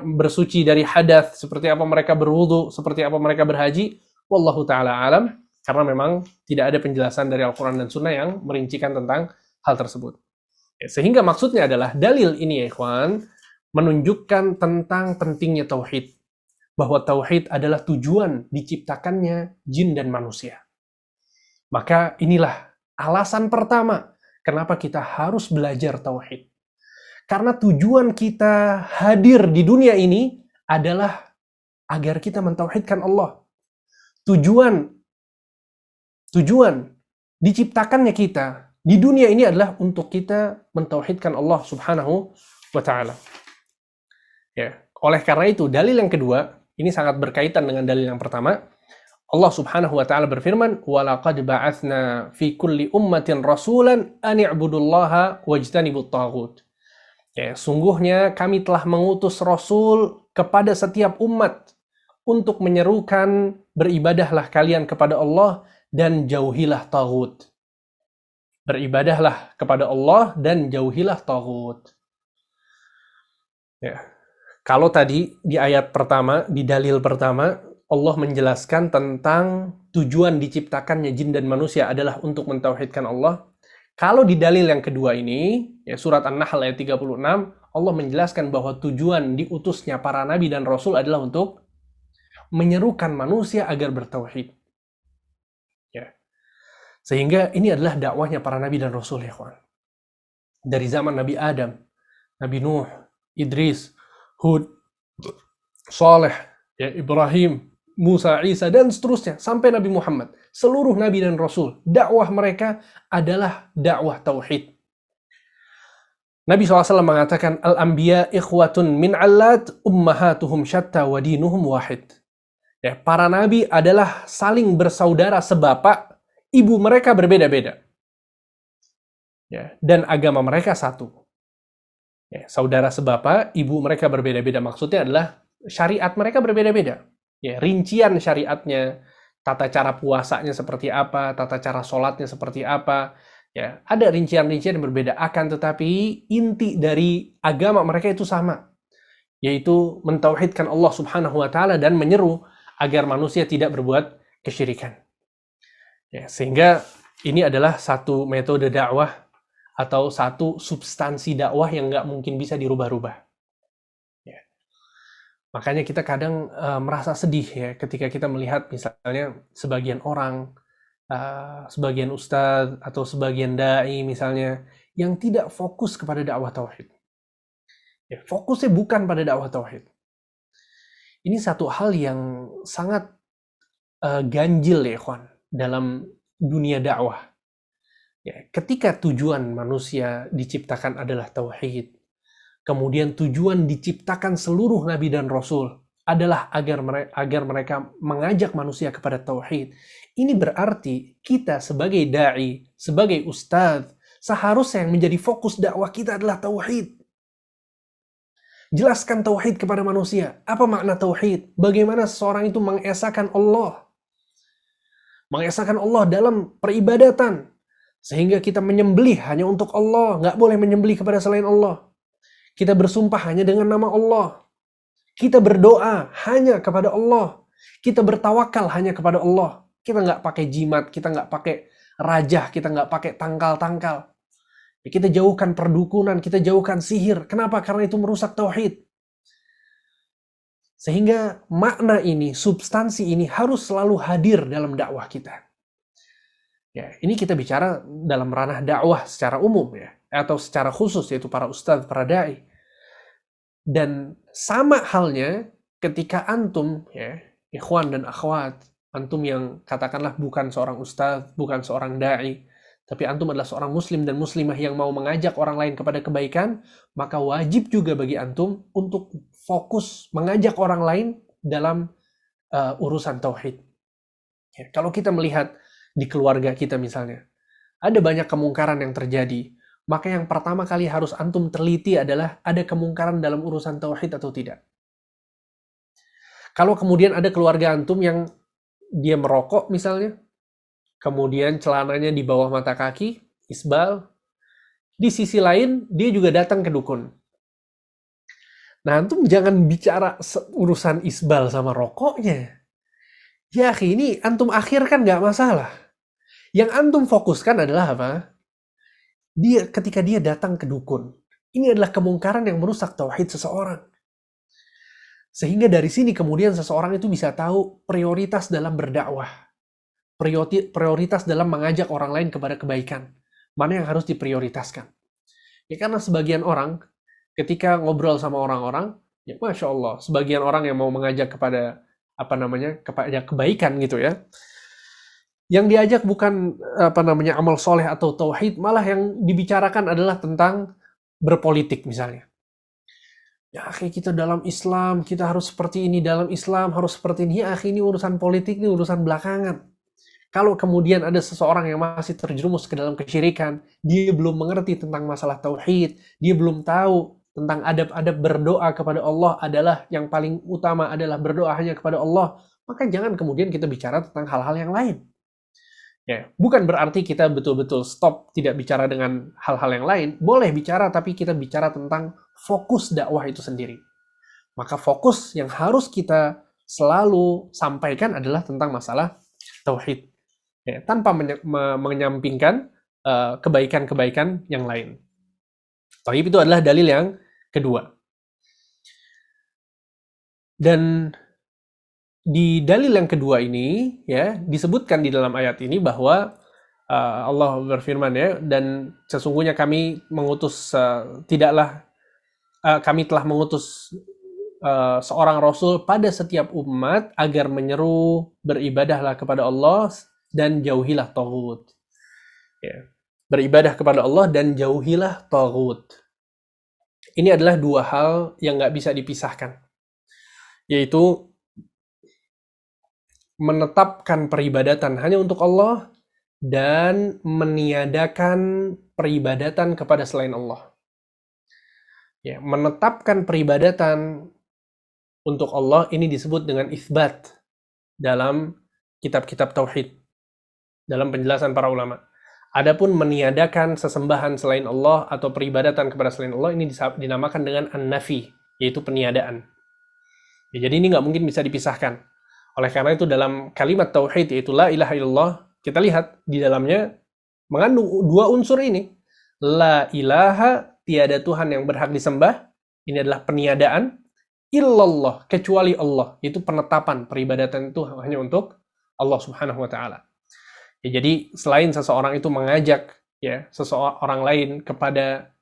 bersuci dari hadas, seperti apa mereka berwudu, seperti apa mereka berhaji, wallahu taala alam, karena memang tidak ada penjelasan dari Al-Quran dan Sunnah yang merincikan tentang hal tersebut. Ya, sehingga maksudnya adalah dalil ini ya ikhwan, menunjukkan tentang pentingnya tauhid, bahwa tauhid adalah tujuan diciptakannya jin dan manusia. Maka inilah alasan pertama kenapa kita harus belajar tauhid. Karena tujuan kita hadir di dunia ini adalah agar kita mentauhidkan Allah. Tujuan diciptakannya kita di dunia ini adalah untuk kita mentauhidkan Allah Subhanahu wa taala. Ya, oleh karena itu dalil yang kedua ini sangat berkaitan dengan dalil yang pertama. Allah Subhanahu wa taala berfirman, "Wa laqad ba'atsna fi kulli ummatin rasulan an i'budullaha wajtanibut taghut." Ya, sungguhnya kami telah mengutus rasul kepada setiap umat untuk menyerukan beribadahlah kalian kepada Allah dan jauhilah taghut. Beribadahlah kepada Allah dan jauhilah taghut. Ya. Kalau tadi di ayat pertama, di dalil pertama, Allah menjelaskan tentang tujuan diciptakannya jin dan manusia adalah untuk mentauhidkan Allah. Kalau di dalil yang kedua ini, ya surat An-Nahl ayat 36, Allah menjelaskan bahwa tujuan diutusnya para nabi dan rasul adalah untuk menyerukan manusia agar bertauhid. Ya. Sehingga ini adalah dakwahnya para nabi dan rasul ya kawan. Dari zaman Nabi Adam, Nabi Nuh, Idris, Hud, Saleh, ya, Ibrahim, Musa, Isa, dan seterusnya, sampai Nabi Muhammad. Seluruh Nabi dan Rasul, dakwah mereka adalah dakwah tauhid. Nabi SAW mengatakan, Al-Anbiya ikhwatun min allat, ummahatuhum syatta wa dinuhum wahid. Ya, para Nabi adalah saling bersaudara sebapak, ibu mereka berbeda-beda. ya, dan agama mereka satu. Ya, saudara sebapa, ibu mereka berbeda-beda. Maksudnya adalah syariat mereka berbeda-beda. Ya, rincian syariatnya, tata cara puasanya seperti apa, tata cara sholatnya seperti apa. Ya, ada rincian-rincian yang berbeda. Akan tetapi inti dari agama mereka itu sama, yaitu mentauhidkan Allah Subhanahu wa taala dan menyeru agar manusia tidak berbuat kesyirikan. Ya, sehingga ini adalah satu metode dakwah atau satu substansi dakwah yang nggak mungkin bisa dirubah-rubah. Ya. Makanya kita kadang merasa sedih ya ketika kita melihat misalnya sebagian orang, sebagian ustadz atau sebagian dai misalnya yang tidak fokus kepada dakwah tauhid. Ya, fokusnya bukan pada dakwah tauhid. Ini satu hal yang sangat ganjil ya kawan dalam dunia dakwah. Ya, ketika tujuan manusia diciptakan adalah tauhid, kemudian tujuan diciptakan seluruh nabi dan rasul adalah agar mereka mengajak manusia kepada tauhid. Ini berarti kita sebagai dai, sebagai ustadz, seharusnya yang menjadi fokus dakwah kita adalah tauhid. Jelaskan tauhid kepada manusia. Apa makna tauhid? Bagaimana seseorang itu mengesahkan Allah? Mengesahkan Allah dalam peribadatan. Sehingga kita menyembelih hanya untuk Allah, nggak boleh menyembelih kepada selain Allah. Kita bersumpah hanya dengan nama Allah. Kita berdoa hanya kepada Allah. Kita bertawakal hanya kepada Allah. Kita nggak pakai jimat, kita nggak pakai rajah, kita nggak pakai tangkal-tangkal. Kita jauhkan perdukunan, kita jauhkan sihir. Kenapa? Karena itu merusak tauhid. Sehingga makna ini, substansi ini harus selalu hadir dalam dakwah kita. Ya, ini kita bicara dalam ranah dakwah secara umum ya, atau secara khusus yaitu para ustadz, para dai. Dan sama halnya ketika antum ya, ikhwan dan akhwat, antum yang katakanlah bukan seorang ustadz, bukan seorang dai, tapi antum adalah seorang muslim dan muslimah yang mau mengajak orang lain kepada kebaikan, maka wajib juga bagi antum untuk fokus mengajak orang lain dalam urusan tauhid. Ya, kalau kita melihat di keluarga kita misalnya, ada banyak kemungkaran yang terjadi, maka yang pertama kali harus antum teliti adalah ada kemungkaran dalam urusan tauhid atau tidak. Kalau kemudian ada keluarga antum yang dia merokok misalnya, kemudian celananya di bawah mata kaki, isbal, di sisi lain dia juga datang ke dukun. Nah, antum jangan bicara urusan isbal sama rokoknya. Ya, ini antum akhirkan nggak masalah. Yang antum fokuskan adalah apa? Ketika dia datang ke dukun. Ini adalah kemungkaran yang merusak tauhid seseorang. Sehingga dari sini kemudian seseorang itu bisa tahu prioritas dalam berdakwah. Prioritas dalam mengajak orang lain kepada kebaikan. Mana yang harus diprioritaskan. Ya karena sebagian orang ketika ngobrol sama orang-orang, ya Masya Allah, sebagian orang yang mau mengajak kepada kepada kebaikan gitu ya. Yang diajak bukan amal soleh atau tauhid, malah yang dibicarakan adalah tentang berpolitik misalnya. Ya akhi, kita dalam Islam, kita harus seperti ini, dalam Islam harus seperti ini. Ya akhi, ini urusan politik, ini urusan belakangan. Kalau kemudian ada seseorang yang masih terjerumus ke dalam kesyirikan, dia belum mengerti tentang masalah tauhid, dia belum tahu tentang adab-adab berdoa kepada Allah adalah yang paling utama adalah berdoa hanya kepada Allah, maka jangan kemudian kita bicara tentang hal-hal yang lain. Ya, bukan berarti kita betul-betul stop tidak bicara dengan hal-hal yang lain. Boleh bicara, tapi kita bicara tentang fokus dakwah itu sendiri. Maka fokus yang harus kita selalu sampaikan adalah tentang masalah tauhid. Ya, tanpa menyampingkan kebaikan-kebaikan yang lain. Tauhid itu adalah dalil yang kedua. Dan di dalil yang kedua ini ya disebutkan di dalam ayat ini bahwa Allah berfirman ya, dan sesungguhnya kami mengutus kami telah mengutus seorang rasul pada setiap umat agar menyeru beribadahlah kepada Allah dan jauhilah taghut. Ya. Beribadah kepada Allah dan jauhilah taghut. Ini adalah dua hal yang nggak bisa dipisahkan, yaitu menetapkan peribadatan hanya untuk Allah dan meniadakan peribadatan kepada selain Allah. Ya, menetapkan peribadatan untuk Allah ini disebut dengan itsbat dalam kitab-kitab tauhid, dalam penjelasan para ulama. Adapun meniadakan sesembahan selain Allah atau peribadatan kepada selain Allah ini dinamakan dengan an-nafi, yaitu peniadaan. Ya, jadi ini nggak mungkin bisa dipisahkan. Oleh karena itu dalam kalimat tauhid yaitu la ilaha illallah, kita lihat di dalamnya mengandung dua unsur ini. La ilaha, tiada Tuhan yang berhak disembah, ini adalah peniadaan. Illallah, kecuali Allah, itu penetapan peribadatan itu hanya untuk Allah Subhanahu wa taala. Ya, jadi selain seseorang itu mengajak ya seseorang lain kepada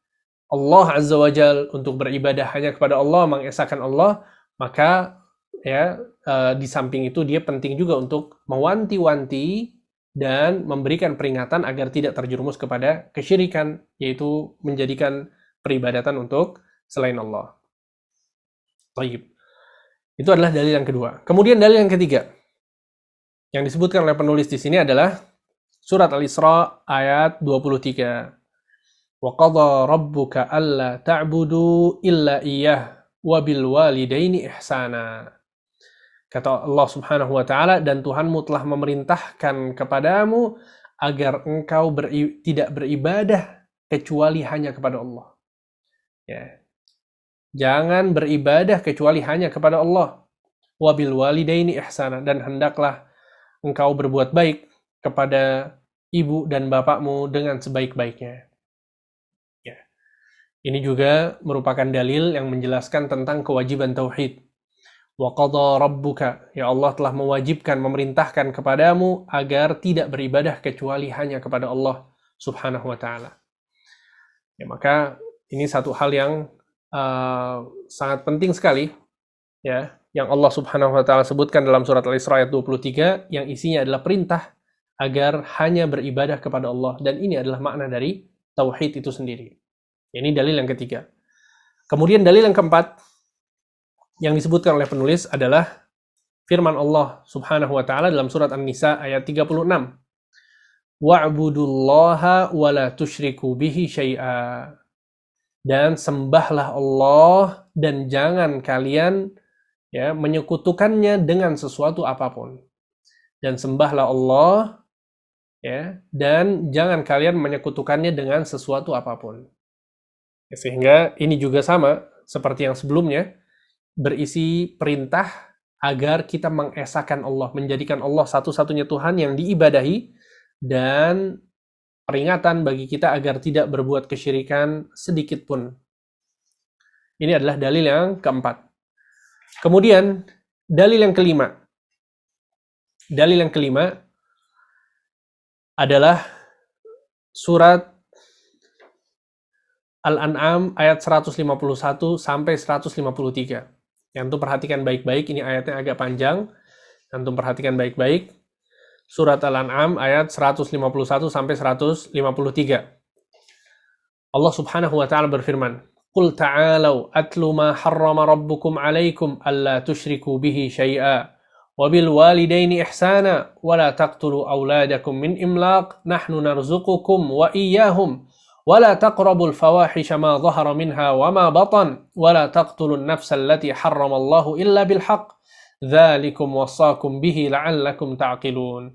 Allah Azza wa Jal untuk beribadah hanya kepada Allah, mengesahkan Allah, maka ya di samping itu dia penting juga untuk mewanti-wanti dan memberikan peringatan agar tidak terjerumus kepada kesyirikan, yaitu menjadikan peribadatan untuk selain Allah. Baik. Itu adalah dalil yang kedua. Kemudian dalil yang ketiga yang disebutkan oleh penulis di sini adalah surat Al-Isra ayat 23. Wa qadha rabbuka alla ta'budu illa iyyah wa bil walidaini ihsana. Kata Allah Subhanahu wa taala, dan Tuhanmu telah memerintahkan kepadamu agar engkau tidak beribadah kecuali hanya kepada Allah. Ya. Jangan beribadah kecuali hanya kepada Allah. Wa bil walidaini ihsana, dan hendaklah engkau berbuat baik kepada ibu dan bapakmu dengan sebaik-baiknya. Ya. Ini juga merupakan dalil yang menjelaskan tentang kewajiban tauhid. Wa qadha rabbuka, ya Allah telah mewajibkan, memerintahkan kepadamu agar tidak beribadah kecuali hanya kepada Allah Subhanahu wa taala. Ya, maka ini satu hal yang sangat penting sekali ya, yang Allah Subhanahu wa taala sebutkan dalam surat Al-Isra ayat 23, yang isinya adalah perintah agar hanya beribadah kepada Allah, dan ini adalah makna dari tauhid itu sendiri. Ini dalil yang ketiga. Kemudian dalil yang keempat yang disebutkan oleh penulis adalah firman Allah Subhanahu wa taala dalam surat An-Nisa ayat 36. Wa'budullaha wa la tusyriku bihi syai'a. Dan sembahlah Allah dan jangan kalian ya menyekutukannya dengan sesuatu apapun. Dan sembahlah Allah ya, dan jangan kalian menyekutukannya dengan sesuatu apapun. Ya, sehingga ini juga sama seperti yang sebelumnya, berisi perintah agar kita mengesahkan Allah, menjadikan Allah satu-satunya Tuhan yang diibadahi, dan peringatan bagi kita agar tidak berbuat kesyirikan sedikit pun. Ini adalah dalil yang keempat. Kemudian dalil yang kelima. Dalil yang kelima adalah surat Al-An'am ayat 151 sampai 153. Antum perhatikan baik-baik, ini ayatnya agak panjang. Antum perhatikan baik-baik. Surat Al-An'am ayat 151 sampai 153. Allah Subhanahu wa taala berfirman, "Qul ta'alau atlu ma harrama rabbukum 'alaikum alla tusyriku bihi syai'a wa bil walidaini ihsana wa la taqtulu auladakum min imlaq nahnu narzuqukum wa iyyahum wa la taqrabul fawahisha ma dhahara minha wa ma batan wa la taqtulun nafsa allati harrama Allahu illa bil haqq dzalikum wassakum bihi la'allakum ta'qilun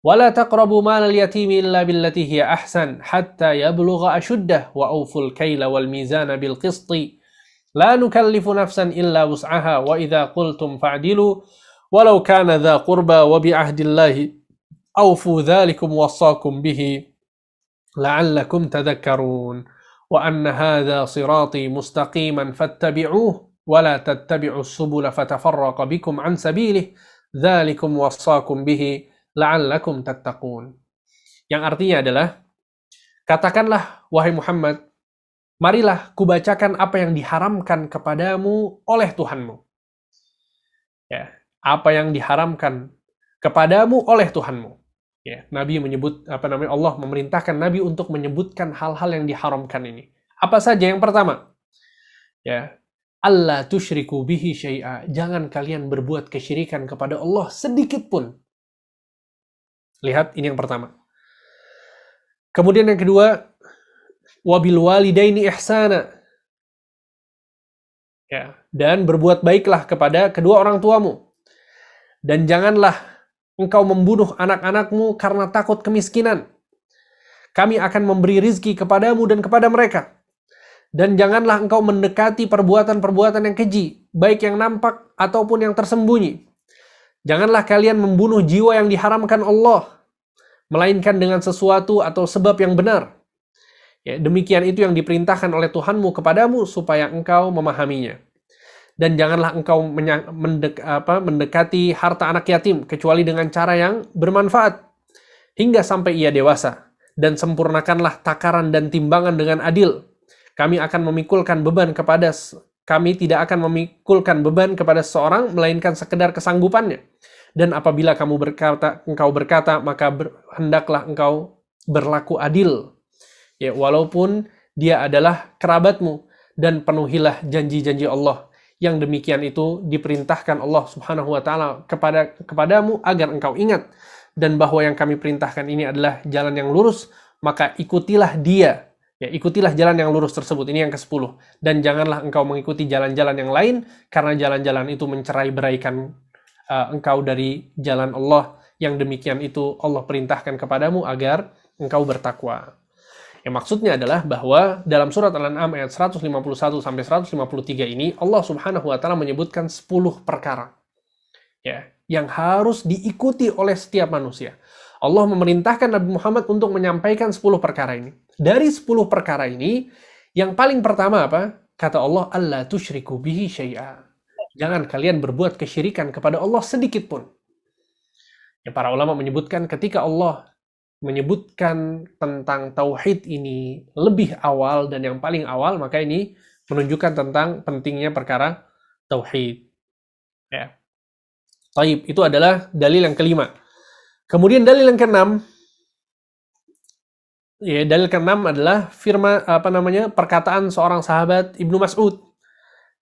wa la taqrabu malal yatimi illa billati hiya ahsan hatta yablugha ashuddah wa awful kayla wal mizana bil qisti la nukallifu nafsan illa wus'aha wa idza qultum fa'dilu walau kana dha qurba wa bi ahdillahi awfu dzalikum wassakum bihi la'allakum tadhakkarun wa anna hadha sirati mustaqiman fattabi'uhu wa la tattabi'us subula fatafarraqa bikum an sabilihi dzalikum wassakum bihi la'allakum tattaqun. Yang artinya adalah, katakanlah wahai Muhammad, marilah kubacakan apa yang diharamkan kepadamu oleh Tuhanmu. Ya, apa yang diharamkan kepadamu oleh Tuhanmu. Ya, Nabi menyebut Allah memerintahkan Nabi untuk menyebutkan hal-hal yang diharamkan ini. Apa saja? Yang pertama, ya, alla tusyriku bihi syai'a, jangan kalian berbuat kesyirikan kepada Allah sedikit pun. Lihat, ini yang pertama. Kemudian yang kedua, wabil walidaini ihsana. Ya, dan berbuat baiklah kepada kedua orang tuamu. Dan janganlah engkau membunuh anak-anakmu karena takut kemiskinan. Kami akan memberi rizki kepadamu dan kepada mereka. Dan janganlah engkau mendekati perbuatan-perbuatan yang keji, baik yang nampak ataupun yang tersembunyi. Janganlah kalian membunuh jiwa yang diharamkan Allah, melainkan dengan sesuatu atau sebab yang benar. Ya, demikian itu yang diperintahkan oleh Tuhanmu kepadamu supaya engkau memahaminya. Dan janganlah engkau mendekati harta anak yatim kecuali dengan cara yang bermanfaat hingga sampai ia dewasa. Dan sempurnakanlah takaran dan timbangan dengan adil. Kami tidak akan memikulkan beban kepada seseorang melainkan sekedar kesanggupannya. Dan apabila engkau berkata, maka hendaklah engkau berlaku adil. Ya, walaupun dia adalah kerabatmu, dan penuhilah janji-janji Allah. Yang demikian itu diperintahkan Allah Subhanahu wa taala kepadamu agar engkau ingat, dan bahwa yang kami perintahkan ini adalah jalan yang lurus, maka ikutilah dia. Ya, ikutilah jalan yang lurus tersebut. Ini yang ke-10. Dan janganlah engkau mengikuti jalan-jalan yang lain, karena jalan-jalan itu mencerai-beraikan engkau dari jalan Allah. Yang demikian itu Allah perintahkan kepadamu agar engkau bertakwa. Yang maksudnya adalah bahwa dalam surat Al-An'am ayat 151 sampai 153 ini Allah Subhanahu wa taala menyebutkan 10 perkara ya yang harus diikuti oleh setiap manusia. Allah memerintahkan Nabi Muhammad untuk menyampaikan 10 perkara ini. Dari 10 perkara ini, yang paling pertama apa? Kata Allah, "Alla tusyriku bihi syai'a." Jangan kalian berbuat kesyirikan kepada Allah sedikit pun. Ya, para ulama menyebutkan ketika Allah menyebutkan tentang tauhid ini lebih awal dan yang paling awal, maka ini menunjukkan tentang pentingnya perkara tauhid. Ya. Taib, itu adalah dalil yang kelima. Kemudian dalil yang keenam, ya, dalil keenam adalah perkataan seorang sahabat Ibnu Mas'ud,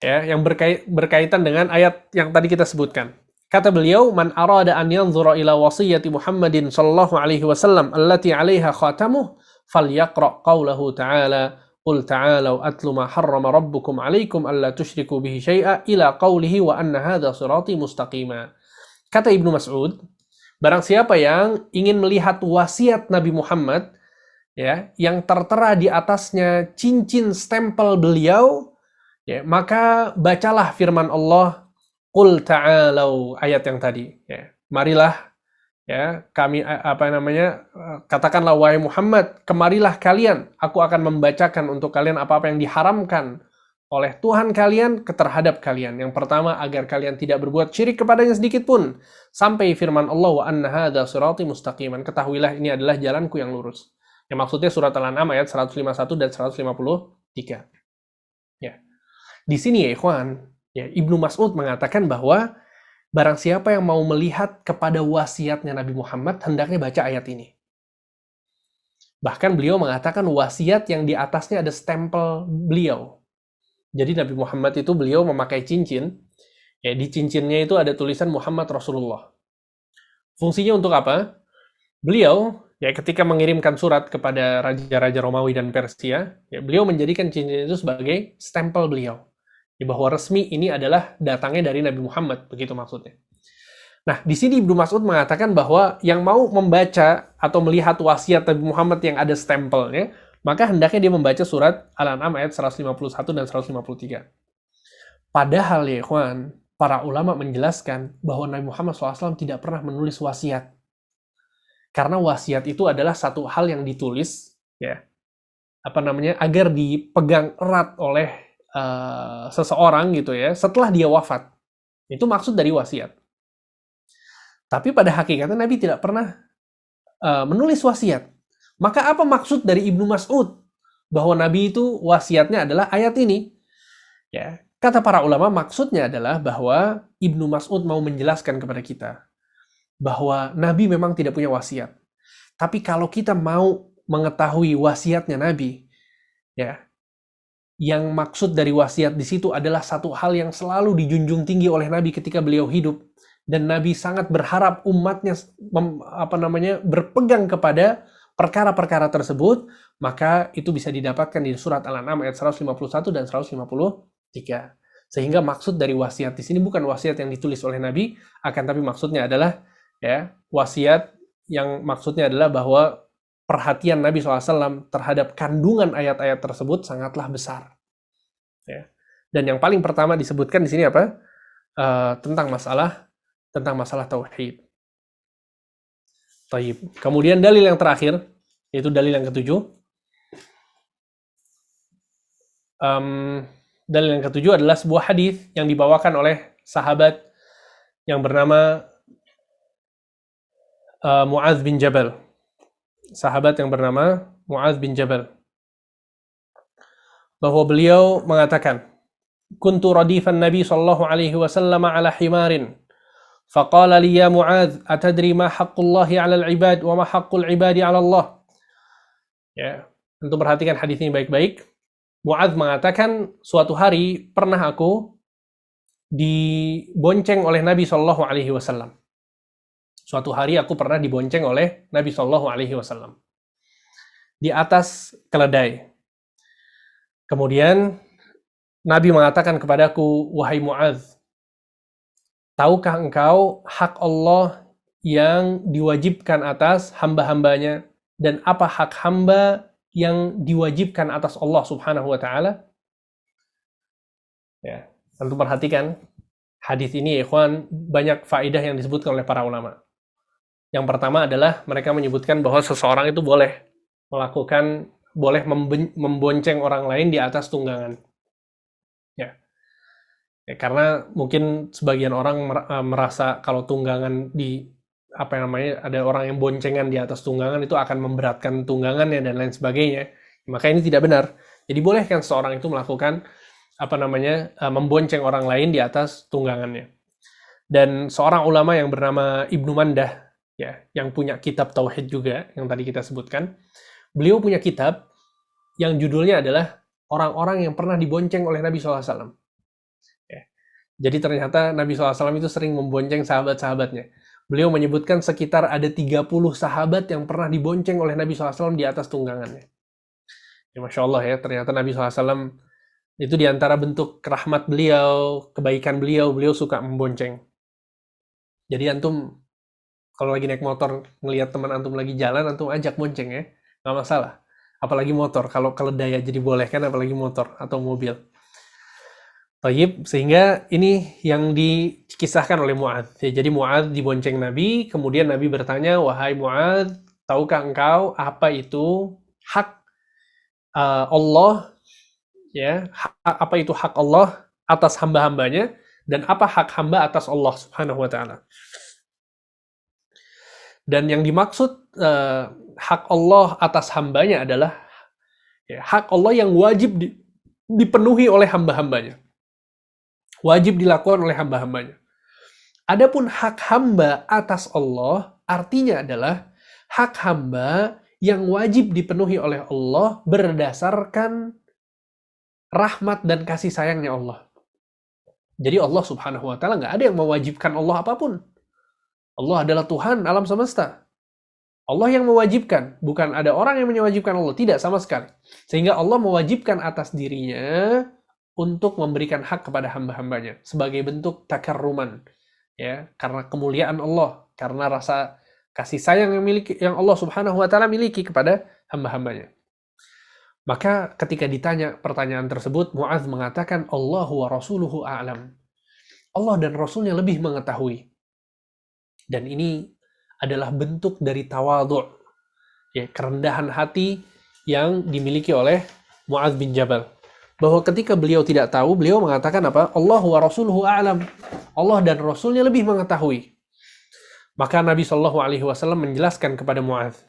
ya, yang berkaitan dengan ayat yang tadi kita sebutkan. Kata beliau, "Man arada an yanzura ila wasiyyati Muhammadin sallallahu alaihi wasallam allati 'alaiha khatamuh falyaqra qaulahu ta'ala qul ta'alu atlu ma harrama rabbukum 'alaikum alla tusyriku bihi syai'a ila qaulihi wa anna hadza sirati mustaqima." Kata Ibnu Mas'ud, barang siapa yang ingin melihat wasiat Nabi Muhammad, ya, yang tertera di atasnya cincin stempel beliau, ya, maka bacalah firman Allah, "Qul ta'alau," ayat yang tadi, ya. Marilah, ya, katakanlah wahai Muhammad, kemarilah kalian, aku akan membacakan untuk kalian apa-apa yang diharamkan oleh Tuhan kalian terhadap kalian. Yang pertama, agar kalian tidak berbuat syirik kepadanya sedikit pun. Sampai firman Allah, "Wa anna hadza sirati mustaqiman." Ketahuilah ini adalah jalanku yang lurus. Yang maksudnya surat Al-An'am ayat 151 dan 153. Ya. Di sini ya ikhwan, ya, Ibnu Mas'ud mengatakan bahwa barang siapa yang mau melihat kepada wasiatnya Nabi Muhammad, hendaknya baca ayat ini. Bahkan beliau mengatakan wasiat yang di atasnya ada stempel beliau. Jadi Nabi Muhammad itu beliau memakai cincin, ya, di cincinnya itu ada tulisan Muhammad Rasulullah. Fungsinya untuk apa? Beliau, ya, ketika mengirimkan surat kepada raja-raja Romawi dan Persia, ya, beliau menjadikan cincin itu sebagai stempel beliau. Bahwa resmi ini adalah datangnya dari Nabi Muhammad, begitu maksudnya. Nah, di sini Ibnu Mas'ud mengatakan bahwa yang mau membaca atau melihat wasiat Nabi Muhammad yang ada stempelnya, maka hendaknya dia membaca surat Al-An'am ayat 151 dan 153. Padahal ya ikhwan, para ulama menjelaskan bahwa Nabi Muhammad SAW tidak pernah menulis wasiat. Karena wasiat itu adalah satu hal yang ditulis, ya, agar dipegang erat oleh seseorang gitu ya, setelah dia wafat. Itu maksud dari wasiat. Tapi pada hakikatnya Nabi tidak pernah menulis wasiat. Maka apa maksud dari Ibnu Mas'ud bahwa Nabi itu wasiatnya adalah ayat ini? Ya, kata para ulama maksudnya adalah bahwa Ibnu Mas'ud mau menjelaskan kepada kita bahwa Nabi memang tidak punya wasiat. Tapi kalau kita mau mengetahui wasiatnya Nabi, ya, yang maksud dari wasiat di situ adalah satu hal yang selalu dijunjung tinggi oleh Nabi ketika beliau hidup, dan Nabi sangat berharap umatnya berpegang kepada perkara-perkara tersebut, maka itu bisa didapatkan di surat Al-An'am ayat 151 dan 153. Sehingga maksud dari wasiat di sini bukan wasiat yang ditulis oleh Nabi, akan tapi maksudnya adalah ya wasiat yang maksudnya adalah bahwa perhatian Nabi SAW terhadap kandungan ayat-ayat tersebut sangatlah besar. Ya. Dan yang paling pertama disebutkan di sini apa? Tentang masalah tauhid. Taib. Kemudian dalil yang terakhir, yaitu dalil yang ketujuh. Dalil yang ketujuh adalah sebuah hadis yang dibawakan oleh sahabat yang bernama Mu'adz bin Jabal. Sahabat yang bernama Mu'adz bin Jabal. Bahwa beliau mengatakan, "Kuntu radifan Nabi sallallahu alaihi wasallam ala himarin. Faqala li ya Mu'adz, atadri ma haqqullahi 'alal 'ibad wa ma haqqul 'ibadi 'ala Allah?" Ya, untuk perhatikan hadis ini baik-baik. Mu'adz mengatakan, suatu hari pernah aku dibonceng oleh Nabi sallallahu alaihi wasallam. Suatu hari aku pernah dibonceng oleh Nabi sallallahu alaihi wasallam di atas keledai. Kemudian Nabi mengatakan kepadaku, "Wahai Mu'adz, tahukah engkau hak Allah yang diwajibkan atas hamba-hambanya dan apa hak hamba yang diwajibkan atas Allah Subhanahu wa taala?" Ya, tentu perhatikan hadis ini ya ikhwan, banyak faedah yang disebutkan oleh para ulama. Yang pertama adalah mereka menyebutkan bahwa seseorang itu boleh membonceng orang lain di atas tunggangan. Ya, karena mungkin sebagian orang merasa kalau tunggangan ada orang yang boncengan di atas tunggangan itu akan memberatkan tunggangannya dan lain sebagainya. Maka ini tidak benar. Jadi bolehkan seorang itu melakukan membonceng orang lain di atas tunggangannya. Dan seorang ulama yang bernama Ibnu Mandah, ya, yang punya kitab tauhid juga yang tadi kita sebutkan, beliau punya kitab yang judulnya adalah Orang-orang yang pernah dibonceng oleh Nabi SAW. Jadi ternyata Nabi SAW itu sering membonceng sahabat-sahabatnya. Beliau menyebutkan sekitar ada 30 sahabat yang pernah dibonceng oleh Nabi SAW di atas tunggangannya. Ya, Masya Allah ya, ternyata Nabi SAW itu diantara bentuk rahmat beliau, kebaikan beliau suka membonceng. Jadi antum, kalau lagi naik motor, ngelihat teman antum lagi jalan, antum ajak bonceng ya, nggak masalah. Apalagi motor, kalau keledai jadi boleh kan, apalagi motor atau mobil. Tayyib, sehingga ini yang dikisahkan oleh Mu'adz. Ya, jadi Mu'adz dibonceng Nabi, kemudian Nabi bertanya, "Wahai Mu'adz, tahukah engkau apa itu hak Allah, ya, apa itu hak Allah atas hamba-hambanya dan apa hak hamba atas Allah Subhanahu wa taala?" Dan yang dimaksud hak Allah atas hambanya adalah ya, hak Allah yang wajib dipenuhi oleh hamba-hambanya. Wajib dilakukan oleh hamba-hambanya. Adapun hak hamba atas Allah artinya adalah hak hamba yang wajib dipenuhi oleh Allah berdasarkan rahmat dan kasih sayangnya Allah. Jadi Allah Subhanahu wa taala nggak ada yang mewajibkan Allah apapun. Allah adalah Tuhan alam semesta. Allah yang mewajibkan, bukan ada orang yang mewajibkan Allah, tidak sama sekali. Sehingga Allah mewajibkan atas dirinya untuk memberikan hak kepada hamba-hambanya sebagai bentuk takarruman, ya, karena kemuliaan Allah, karena rasa kasih sayang yang Allah Subhanahu wa taala miliki kepada hamba-hambanya. Maka ketika ditanya pertanyaan tersebut, Mu'adz mengatakan, "Allahu wa rasuluhu a'lam." Allah dan Rasulnya lebih mengetahui. Dan ini adalah bentuk dari tawadhu', ya, kerendahan hati yang dimiliki oleh Mu'adz bin Jabal. Bahwa ketika beliau tidak tahu, beliau mengatakan apa? Allahu wa rasuluhu a'lam. Allah dan Rasulnya lebih mengetahui. Maka Nabi SAW menjelaskan kepada Mu'adz,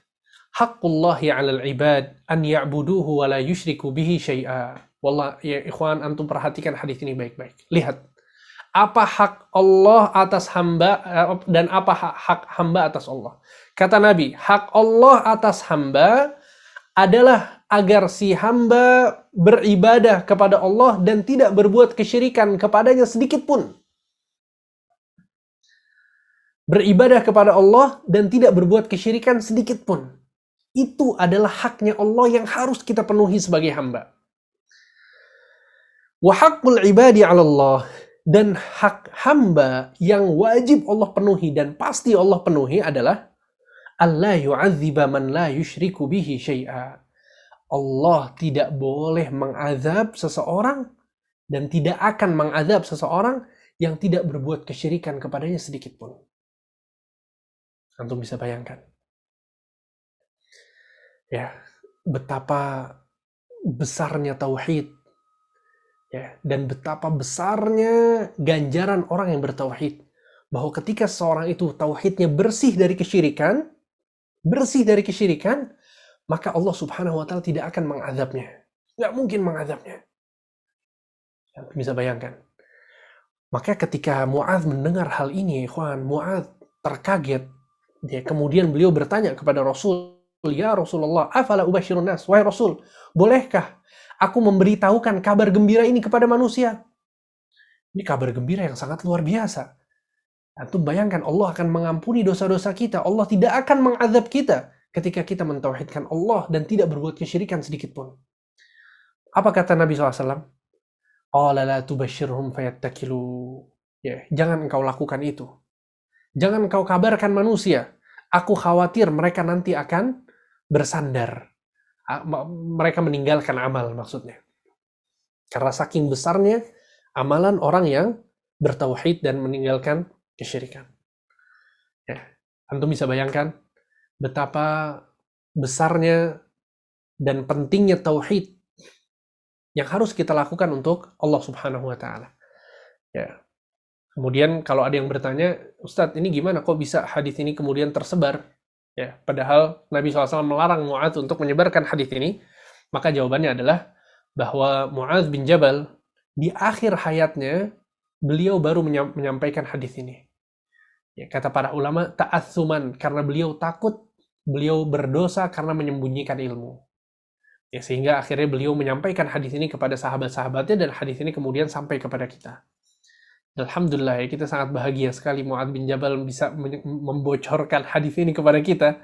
"Haqqullahi 'alal 'ibad an ya'buduhu wa la yusyriku bihi syai'a." Wallah ya ikhwan, antum perhatikan hadis ini baik-baik. Lihat, apa hak Allah atas hamba dan apa hak hamba atas Allah. Kata Nabi, hak Allah atas hamba adalah agar si hamba beribadah kepada Allah dan tidak berbuat kesyirikan kepadanya sedikit pun. Beribadah kepada Allah dan tidak berbuat kesyirikan sedikit pun. Itu adalah haknya Allah yang harus kita penuhi sebagai hamba. Wa haqqul ibadi 'ala Allah, dan hak hamba yang wajib Allah penuhi dan pasti Allah penuhi adalah alla yu'adziba man la yusyriku bihi syai'a. Allah tidak boleh mengazab seseorang dan tidak akan mengazab seseorang yang tidak berbuat kesyirikan kepadanya sedikit pun. Antum bisa bayangkan. Ya, betapa besarnya tauhid, ya, dan betapa besarnya ganjaran orang yang bertauhid. Bahwa ketika seorang itu tauhidnya bersih dari kesyirikan, maka Allah Subhanahu wa Ta'ala tidak akan mengazabnya. Nggak mungkin mengazabnya. Antum bisa bayangkan. Maka ketika Mu'adz mendengar hal ini, ikhwan, Mu'adz terkaget. Ya, kemudian beliau bertanya kepada Rasul, "Ya Rasulullah, afala ubashirun nas?" Wahai Rasul, bolehkah aku memberitahukan kabar gembira ini kepada manusia? Ini kabar gembira yang sangat luar biasa. Antum bayangkan, Allah akan mengampuni dosa-dosa kita. Allah tidak akan mengazab kita ketika kita mentauhidkan Allah dan tidak berbuat kesyirikan sedikit pun. Apa kata Nabi SAW? Qala la tubashirhum fayattakilu. Ya, jangan engkau lakukan itu. Jangan engkau kabarkan manusia. Aku khawatir mereka nanti akan bersandar. Mereka meninggalkan amal, maksudnya. Karena saking besarnya amalan orang yang bertauhid dan meninggalkan kesyirikan. Ya, antum bisa bayangkan betapa besarnya dan pentingnya tauhid yang harus kita lakukan untuk Allah Subhanahu wa Ta'ala. Ya. Kemudian kalau ada yang bertanya, Ustadz, ini gimana kok bisa hadis ini kemudian tersebar? Ya, padahal Nabi SAW melarang Mu'adz untuk menyebarkan hadis ini. Maka jawabannya adalah bahwa Mu'adz bin Jabal di akhir hayatnya beliau baru menyampaikan hadis ini. Ya, kata para ulama, ta'assuman, karena beliau takut, beliau berdosa karena menyembunyikan ilmu. Ya, sehingga akhirnya beliau menyampaikan hadis ini kepada sahabat-sahabatnya dan hadis ini kemudian sampai kepada kita. Alhamdulillah, ya, kita sangat bahagia sekali Mu'adz bin Jabal bisa membocorkan hadis ini kepada kita,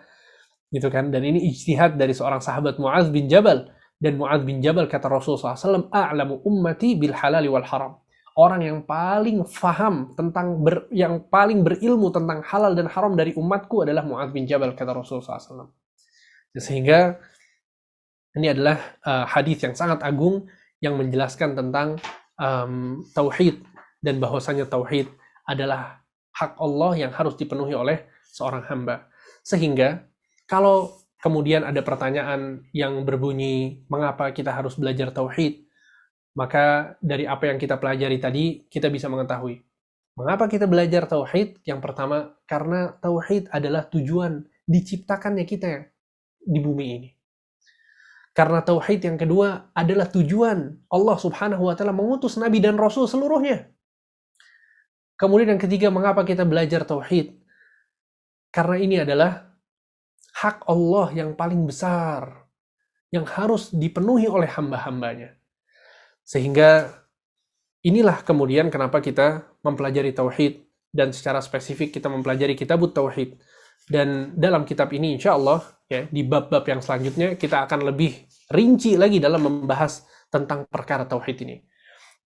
gitu kan? Dan ini ijtihad dari seorang sahabat Mu'adz bin Jabal. Dan Mu'adz bin Jabal kata Rasulullah SAW, a'lamu ummati bil halali wal haram. Orang yang paling faham tentang yang paling berilmu tentang halal dan haram dari umatku adalah Mu'adz bin Jabal, kata Rasulullah SAW. Sehingga ini adalah hadis yang sangat agung yang menjelaskan tentang tauhid. Dan bahwasanya tauhid adalah hak Allah yang harus dipenuhi oleh seorang hamba. Sehingga kalau kemudian ada pertanyaan yang berbunyi, mengapa kita harus belajar tauhid? Maka dari apa yang kita pelajari tadi, kita bisa mengetahui. Mengapa kita belajar tauhid? Yang pertama, karena tauhid adalah tujuan diciptakannya kita di bumi ini. Karena tauhid yang kedua adalah tujuan Allah Subhanahu wa Ta'ala mengutus Nabi dan Rasul seluruhnya. Kemudian yang ketiga, mengapa kita belajar tauhid? Karena ini adalah hak Allah yang paling besar, yang harus dipenuhi oleh hamba-hambanya. Sehingga inilah kemudian kenapa kita mempelajari tauhid, dan secara spesifik kita mempelajari kitabut tauhid. Dan dalam kitab ini insya Allah, ya, di bab-bab yang selanjutnya kita akan lebih rinci lagi dalam membahas tentang perkara tauhid ini.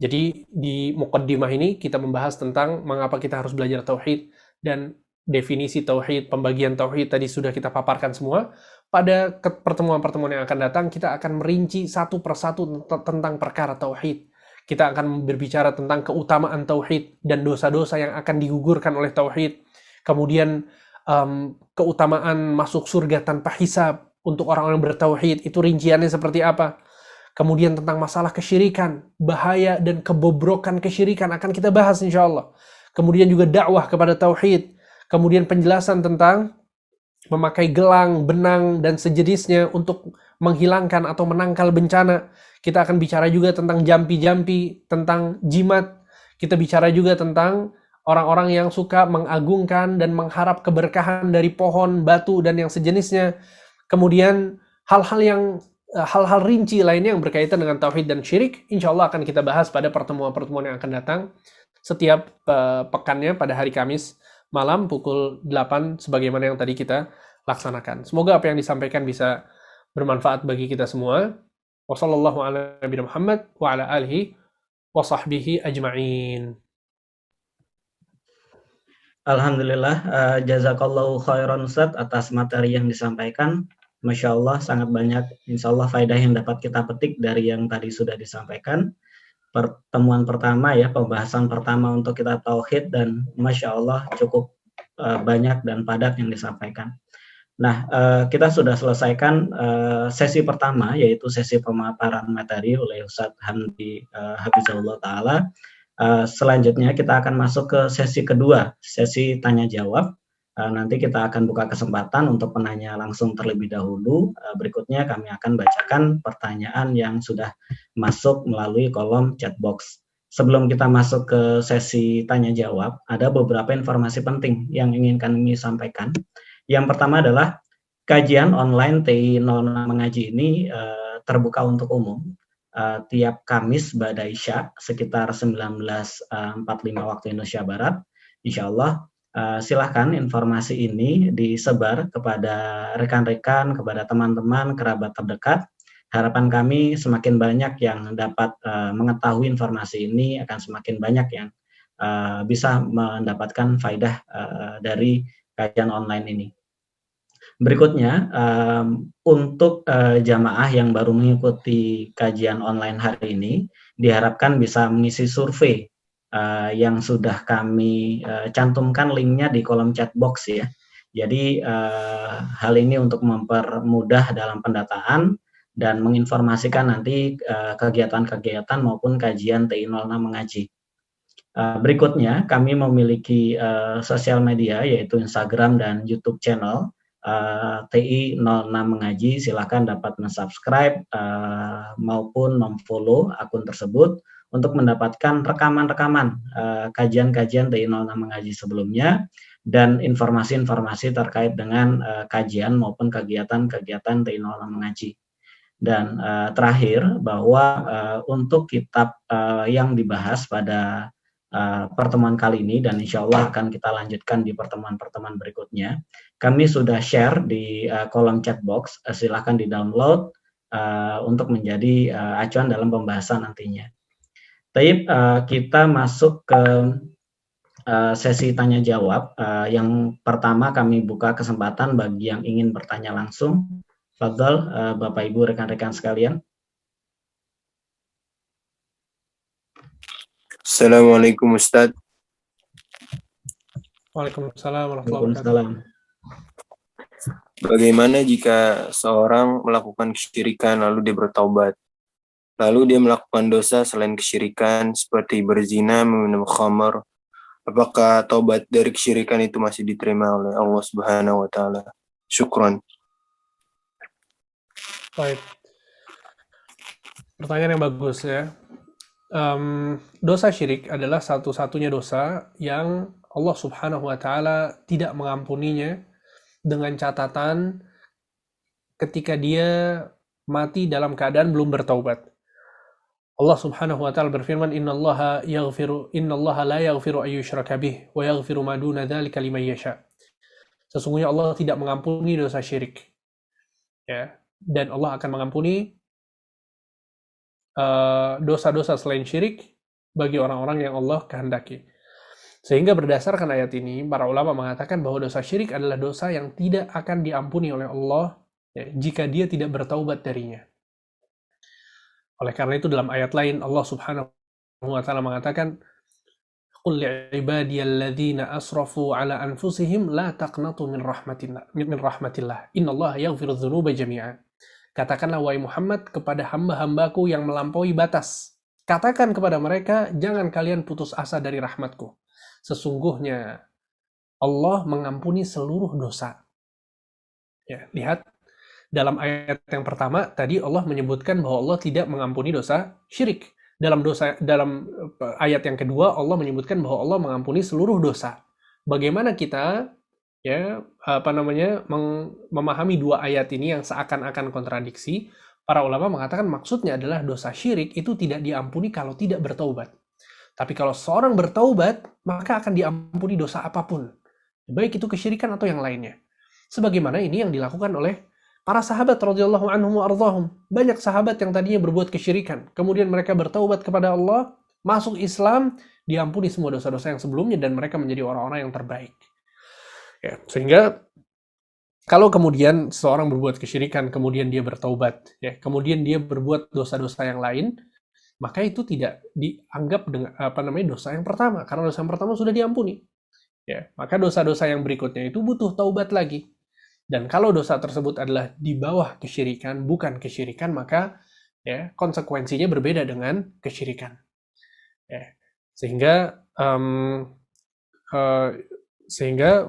Jadi di muqaddimah ini kita membahas tentang mengapa kita harus belajar tauhid, dan definisi tauhid, pembagian tauhid tadi sudah kita paparkan semua. Pada pertemuan-pertemuan yang akan datang kita akan merinci satu persatu tentang perkara tauhid. Kita akan berbicara tentang keutamaan tauhid dan dosa-dosa yang akan digugurkan oleh tauhid. Kemudian keutamaan masuk surga tanpa hisab untuk orang-orang bertauhid, itu rinciannya seperti apa. Kemudian tentang masalah kesyirikan, bahaya dan kebobrokan kesyirikan akan kita bahas insya Allah. Kemudian juga dakwah kepada tauhid. Kemudian penjelasan tentang memakai gelang, benang, dan sejenisnya untuk menghilangkan atau menangkal bencana. Kita akan bicara juga tentang jampi-jampi, tentang jimat. Kita bicara juga tentang orang-orang yang suka mengagungkan dan mengharap keberkahan dari pohon, batu, dan yang sejenisnya. Kemudian hal-hal rinci lainnya yang berkaitan dengan tauhid dan syirik, insya Allah akan kita bahas pada pertemuan-pertemuan yang akan datang setiap pekannya pada hari Kamis malam pukul 8 sebagaimana yang tadi kita laksanakan. Semoga apa yang disampaikan bisa bermanfaat bagi kita semua. Wassallallahu ala nabiyina Muhammad wa ala alihi wa sahbihi ajma'in. Alhamdulillah, jazakallahu khairan Ustadz atas materi yang disampaikan. Masya Allah, sangat banyak insya Allah faedah yang dapat kita petik dari yang tadi sudah disampaikan. Pertemuan pertama ya, pembahasan pertama untuk kita tauhid, dan Masya Allah cukup banyak dan padat yang disampaikan. Nah, kita sudah selesaikan sesi pertama, yaitu sesi pemaparan materi oleh Ustadz Hamdi Hafizahullah Ta'ala. Selanjutnya kita akan masuk ke sesi kedua, sesi tanya jawab. Nanti kita akan buka kesempatan untuk penanya langsung terlebih dahulu. Berikutnya kami akan bacakan pertanyaan yang sudah masuk melalui kolom chat box. Sebelum kita masuk ke sesi tanya jawab, ada beberapa informasi penting yang ingin kami sampaikan. Yang pertama adalah kajian online TI 06 Mengaji ini terbuka untuk umum. Tiap Kamis ba'da Isya sekitar 19.45 waktu Indonesia Barat. Insya Allah silahkan informasi ini disebar kepada rekan-rekan, kepada teman-teman, kerabat terdekat. Harapan kami semakin banyak yang dapat mengetahui informasi ini, akan semakin banyak yang bisa mendapatkan faedah dari kajian online ini. Berikutnya, untuk jamaah yang baru mengikuti kajian online hari ini, diharapkan bisa mengisi survei yang sudah kami cantumkan linknya di kolom chat box ya. Jadi hal ini untuk mempermudah dalam pendataan dan menginformasikan nanti kegiatan-kegiatan maupun kajian TI 06 Mengaji. Berikutnya, kami memiliki sosial media yaitu Instagram dan YouTube channel TI 06 Mengaji. Silakan dapat mensubscribe maupun memfollow akun tersebut untuk mendapatkan rekaman-rekaman kajian-kajian TI 06 Mengaji sebelumnya dan informasi-informasi terkait dengan kajian maupun kegiatan-kegiatan TI 06 Mengaji. Dan terakhir bahwa untuk kitab yang dibahas pada pertemuan kali ini dan insya Allah akan kita lanjutkan di pertemuan-pertemuan berikutnya. Kami sudah share di kolom chat box, silahkan di-download untuk menjadi acuan dalam pembahasan nantinya. Taib, kita masuk ke sesi tanya jawab. Yang pertama kami buka kesempatan bagi yang ingin bertanya langsung. Fadhal, Bapak Ibu rekan-rekan sekalian. Assalamualaikum Ustadz. Waalaikumsalam warahmatullahi wabarakatuh. Bagaimana jika seorang melakukan kesyirikan lalu dia bertaubat? Lalu dia melakukan dosa selain kesyirikan seperti berzina, meminum khamar. Apakah taubat dari kesyirikan itu masih diterima oleh Allah Subhanahu wa taala? Syukran. Baik. Pertanyaan yang bagus ya. Dosa syirik adalah satu-satunya dosa yang Allah Subhanahu wa taala tidak mengampuninya dengan catatan ketika dia mati dalam keadaan belum bertaubat. Allah Subhanahu wa taala berfirman, innallaha la yaghfiru ayyushraka bih wa yaghfiru ma duna dzalika liman yasha. Sesungguhnya Allah tidak mengampuni dosa syirik. Ya, dan Allah akan mengampuni dosa-dosa selain syirik bagi orang-orang yang Allah kehendaki. Sehingga berdasarkan ayat ini, para ulama mengatakan bahwa dosa syirik adalah dosa yang tidak akan diampuni oleh Allah ya, jika dia tidak bertaubat darinya. Oleh karena itu dalam ayat lain Allah Subhanahu wa taala mengatakan, qul li'ibadiyalladzina asrafu ala anfusihim la taqnatu min rahmatillah innallaha yaghfiru dzunuba jami'a. Katakanlah wahai Muhammad kepada hamba-hambaku yang melampaui batas. Katakan kepada mereka, jangan kalian putus asa dari rahmatku. Sesungguhnya Allah mengampuni seluruh dosa. Ya, lihat dalam ayat yang pertama tadi Allah menyebutkan bahwa Allah tidak mengampuni dosa syirik. Dalam ayat yang kedua Allah menyebutkan bahwa Allah mengampuni seluruh dosa. Bagaimana kita memahami dua ayat ini yang seakan-akan kontradiksi? Para ulama mengatakan maksudnya adalah dosa syirik itu tidak diampuni kalau tidak bertaubat. Tapi kalau seorang bertaubat, maka akan diampuni dosa apapun. Baik itu kesyirikan atau yang lainnya. Sebagaimana ini yang dilakukan oleh para sahabat radhiyallahu anhum wa ardhahum. Banyak sahabat yang tadinya berbuat kesyirikan, kemudian mereka bertaubat kepada Allah, masuk Islam, diampuni semua dosa-dosa yang sebelumnya, dan mereka menjadi orang-orang yang terbaik. Ya, sehingga kalau kemudian seseorang berbuat kesyirikan, kemudian dia bertaubat, ya, kemudian dia berbuat dosa-dosa yang lain, maka itu tidak dianggap dengan dosa yang pertama, karena dosa yang pertama sudah diampuni. Ya, maka dosa-dosa yang berikutnya itu butuh taubat lagi. Dan kalau dosa tersebut adalah di bawah kesyirikan, bukan kesyirikan, maka ya konsekuensinya berbeda dengan kesyirikan. Ya, sehingga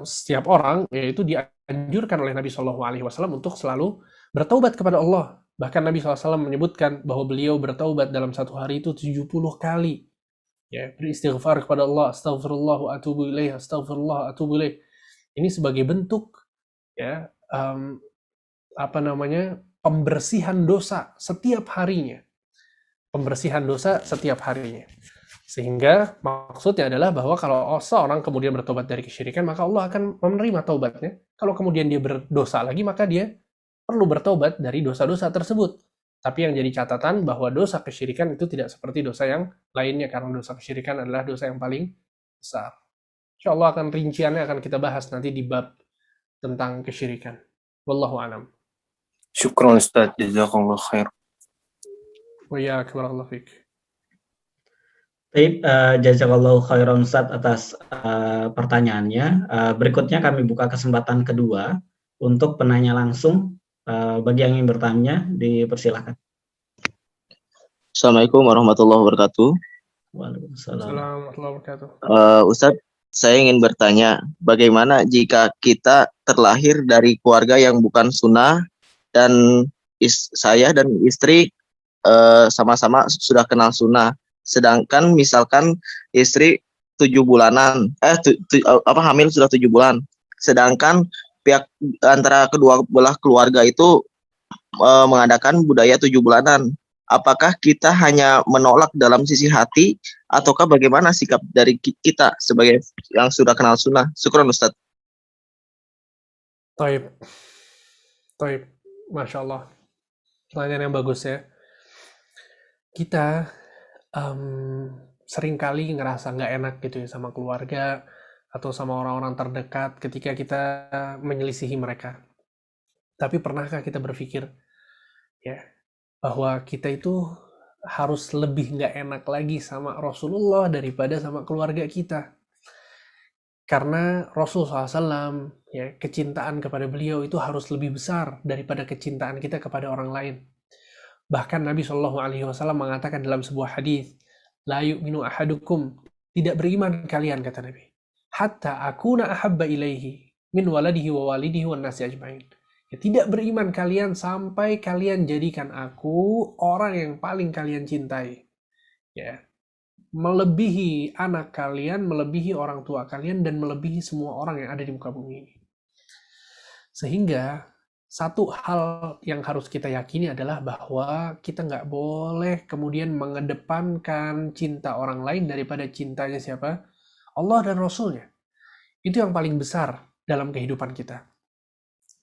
setiap orang yaitu dianjurkan oleh Nabi Shallallahu Alaihi Wasallam untuk selalu bertaubat kepada Allah. Bahkan Nabi SAW menyebutkan bahwa beliau bertaubat dalam satu hari itu 70 kali. Ya, beristighfar kepada Allah, astagfirullah wa atubu ilaih, astagfirullah atubu ilaih. Ini sebagai bentuk ya pembersihan dosa setiap harinya. Pembersihan dosa setiap harinya. Sehingga maksudnya adalah bahwa kalau seorang kemudian bertobat dari kesyirikan, maka Allah akan menerima taubatnya. Kalau kemudian dia berdosa lagi, maka dia perlu bertobat dari dosa-dosa tersebut. Tapi yang jadi catatan bahwa dosa kesyirikan itu tidak seperti dosa yang lainnya, karena dosa kesyirikan adalah dosa yang paling besar. Insya Allah akan rinciannya akan kita bahas nanti di bab tentang kesyirikan. Wallahu a'lam. Syukran Ustaz, jazakallah khair. Wa ya barakallahu fiik. Baik, jazakallahu khairan Ustaz atas pertanyaannya. Berikutnya kami buka kesempatan kedua untuk penanya langsung. Bagi yang ingin bertanya, dipersilakan. Assalamualaikum warahmatullahi wabarakatuh. Waalaikumsalam. Warahmatullahi wabarakatuh. Ustadz, saya ingin bertanya, bagaimana jika kita terlahir dari keluarga yang bukan sunnah dan saya dan istri sama-sama sudah kenal sunnah, sedangkan misalkan istri 7 bulanan, hamil sudah 7 bulan, sedangkan pihak antara kedua belah keluarga itu mengadakan budaya 7 bulanan. Apakah kita hanya menolak dalam sisi hati, ataukah bagaimana sikap dari kita sebagai yang sudah kenal sunnah? Syukran Ustaz. Taib. Masya Allah. Pertanyaan yang bagus ya. Kita seringkali ngerasa nggak enak gitu ya sama keluarga atau sama orang-orang terdekat ketika kita menyelisihi mereka. Tapi pernahkah kita berpikir ya bahwa kita itu harus lebih nggak enak lagi sama Rasulullah daripada sama keluarga kita? Karena Rasulullah SAW, ya, kecintaan kepada beliau itu harus lebih besar daripada kecintaan kita kepada orang lain. Bahkan Nabi SAW mengatakan dalam sebuah hadis, la yu'minu ahadukum, tidak beriman kalian, kata Nabi, hatta akuna ahabba ilaihi min waladihi wa walidihi wan nasi ajmain. Ya, tidak beriman kalian sampai kalian jadikan aku orang yang paling kalian cintai. Ya, melebihi anak kalian, melebihi orang tua kalian, dan melebihi semua orang yang ada di muka bumi ini. Sehingga satu hal yang harus kita yakini adalah bahwa kita nggak boleh kemudian mengedepankan cinta orang lain daripada cintanya siapa? Allah dan Rasulnya. Itu yang paling besar dalam kehidupan kita.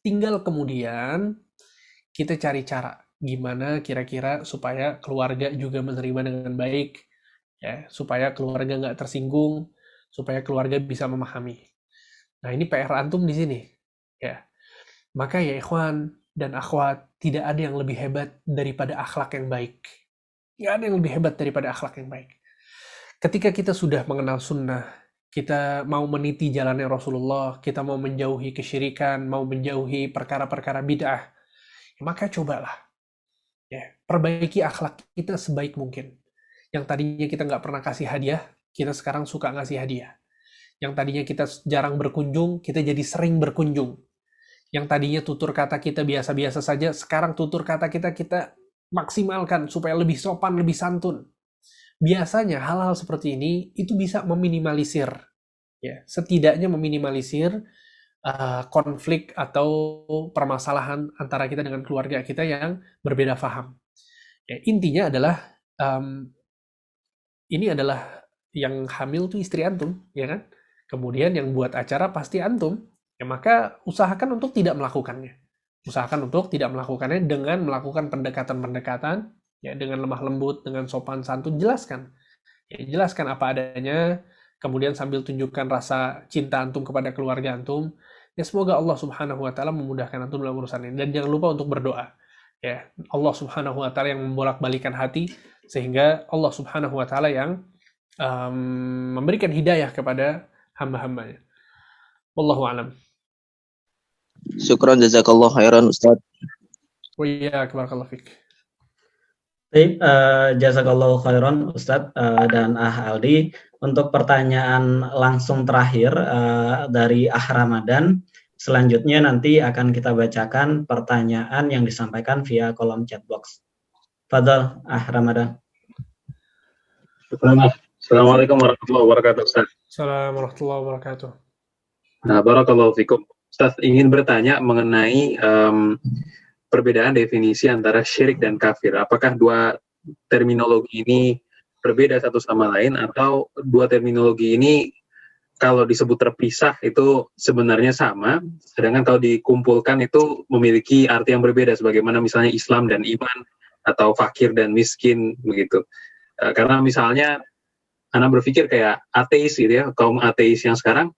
Tinggal kemudian kita cari cara gimana kira-kira supaya keluarga juga menerima dengan baik, ya, supaya keluarga nggak tersinggung, supaya keluarga bisa memahami. Nah, ini PR antum di sini, ya. Maka ya ikhwan dan akhwat, tidak ada yang lebih hebat daripada akhlak yang baik. Tidak ada yang lebih hebat daripada akhlak yang baik. Ketika kita sudah mengenal sunnah, kita mau meniti jalannya Rasulullah, kita mau menjauhi kesyirikan, mau menjauhi perkara-perkara bid'ah, maka cobalah, ya, perbaiki akhlak kita sebaik mungkin. Yang tadinya kita nggak pernah kasih hadiah, kita sekarang suka ngasih hadiah. Yang tadinya kita jarang berkunjung, kita jadi sering berkunjung. Yang tadinya tutur kata kita biasa-biasa saja, sekarang tutur kata kita maksimalkan supaya lebih sopan, lebih santun. Biasanya hal-hal seperti ini itu bisa meminimalisir, ya, setidaknya meminimalisir konflik atau permasalahan antara kita dengan keluarga kita yang berbeda faham. Ya, intinya adalah ini adalah yang hamil tuh istri antum, ya kan? Kemudian yang buat acara pasti antum, ya maka usahakan untuk tidak melakukannya. Usahakan untuk tidak melakukannya dengan melakukan pendekatan-pendekatan, ya, dengan lemah lembut, dengan sopan santun, jelaskan. Ya, jelaskan apa adanya, kemudian sambil tunjukkan rasa cinta antum kepada keluarga antum. Ya, semoga Allah Subhanahu wa taala memudahkan antum dalam urusan ini. Dan jangan lupa untuk berdoa. Ya, Allah Subhanahu wa taala yang membolak-balikan hati, sehingga Allah Subhanahu wa taala yang memberikan hidayah kepada hamba-hambanya. Wallahu a'lam. Syukran jazakallah khairan Ustaz. Wa iyyak, barakallahu fik. Baik, jazakallahu khairan Ustadz dan Aldi. Untuk pertanyaan langsung terakhir dari Ramadan, selanjutnya nanti akan kita bacakan pertanyaan yang disampaikan via kolom chat box. Fadhal Ramadan. Assalamualaikum warahmatullahi wabarakatuh, Ustaz. Assalamualaikum warahmatullahi wabarakatuh. Nah, barakallahu fikum. Ustaz ingin bertanya mengenai perbedaan definisi antara syirik dan kafir. Apakah dua terminologi ini berbeda satu sama lain, atau dua terminologi ini kalau disebut terpisah itu sebenarnya sama, sedangkan kalau dikumpulkan itu memiliki arti yang berbeda, sebagaimana misalnya Islam dan iman, atau fakir dan miskin, begitu. Karena misalnya Ana berpikir kayak ateis gitu ya, kaum ateis yang sekarang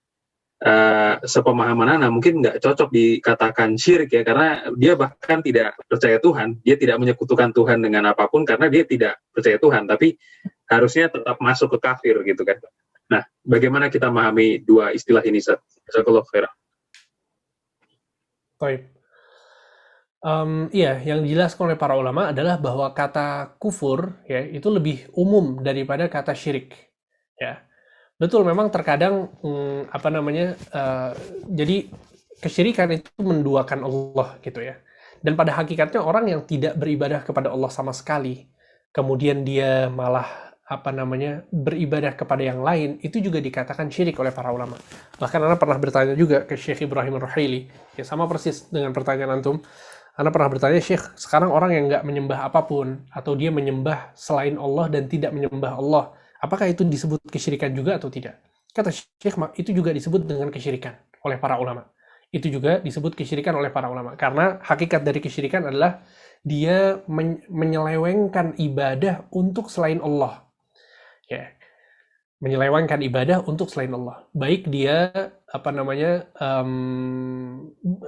sepemahaman Ana mungkin nggak cocok dikatakan syirik ya, karena dia bahkan tidak percaya Tuhan, dia tidak menyekutukan Tuhan dengan apapun karena dia tidak percaya Tuhan, tapi harusnya tetap masuk ke kafir gitu kan. Nah, bagaimana kita memahami dua istilah ini, Ustaz? Jazakallahu khairan. Baik. Iya, yang dijelaskan oleh para ulama adalah bahwa kata kufur ya itu lebih umum daripada kata syirik. Ya, betul, memang terkadang jadi kesyirikan itu menduakan Allah gitu ya. Dan pada hakikatnya orang yang tidak beribadah kepada Allah sama sekali, kemudian dia malah beribadah kepada yang lain, itu juga dikatakan syirik oleh para ulama. Bahkan Ana pernah bertanya juga ke Syekh Ibrahim Ar-Ruhaili, ya sama persis dengan pertanyaan antum. Ana pernah bertanya, Syekh, sekarang orang yang nggak menyembah apapun, atau dia menyembah selain Allah dan tidak menyembah Allah, apakah itu disebut kesyirikan juga atau tidak? Kata Syekh, itu juga disebut dengan kesyirikan oleh para ulama. Itu juga disebut kesyirikan oleh para ulama. Karena hakikat dari kesyirikan adalah dia menyelewengkan ibadah untuk selain Allah. Ya, menyelewengkan ibadah untuk selain Allah. Baik dia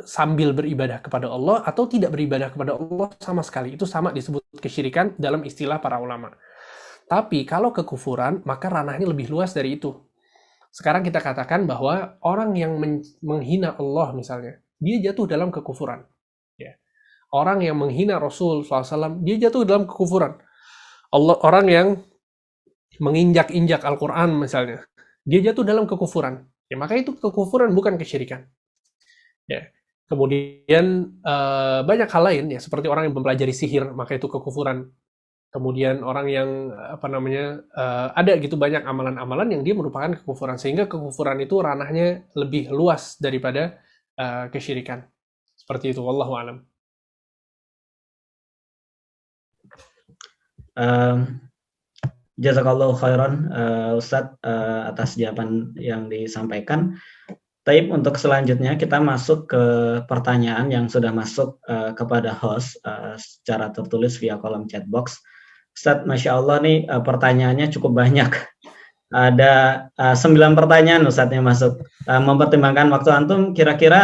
sambil beribadah kepada Allah atau tidak beribadah kepada Allah sama sekali. Itu sama disebut kesyirikan dalam istilah para ulama. Tapi kalau kekufuran, maka ranahnya lebih luas dari itu. Sekarang kita katakan bahwa orang yang menghina Allah misalnya, dia jatuh dalam kekufuran. Ya. Orang yang menghina Rasul SAW, dia jatuh dalam kekufuran. Orang yang menginjak-injak Al-Quran misalnya, dia jatuh dalam kekufuran. Ya, maka itu kekufuran, bukan kesyirikan. Ya. Kemudian banyak hal lain ya, seperti orang yang mempelajari sihir, maka itu kekufuran. Kemudian orang yang ada gitu banyak amalan-amalan yang dia merupakan kekufuran, sehingga kekufuran itu ranahnya lebih luas daripada kesyirikan. Seperti itu, wallahu a'lam. Jazakallahu khairan Ustadz atas jawaban yang disampaikan. Taib, untuk selanjutnya kita masuk ke pertanyaan yang sudah masuk kepada host secara tertulis via kolom chat box. Ustadz, Masya Allah nih pertanyaannya cukup banyak. Ada 9 pertanyaan Ustadz yang masuk. Mempertimbangkan waktu antum, kira-kira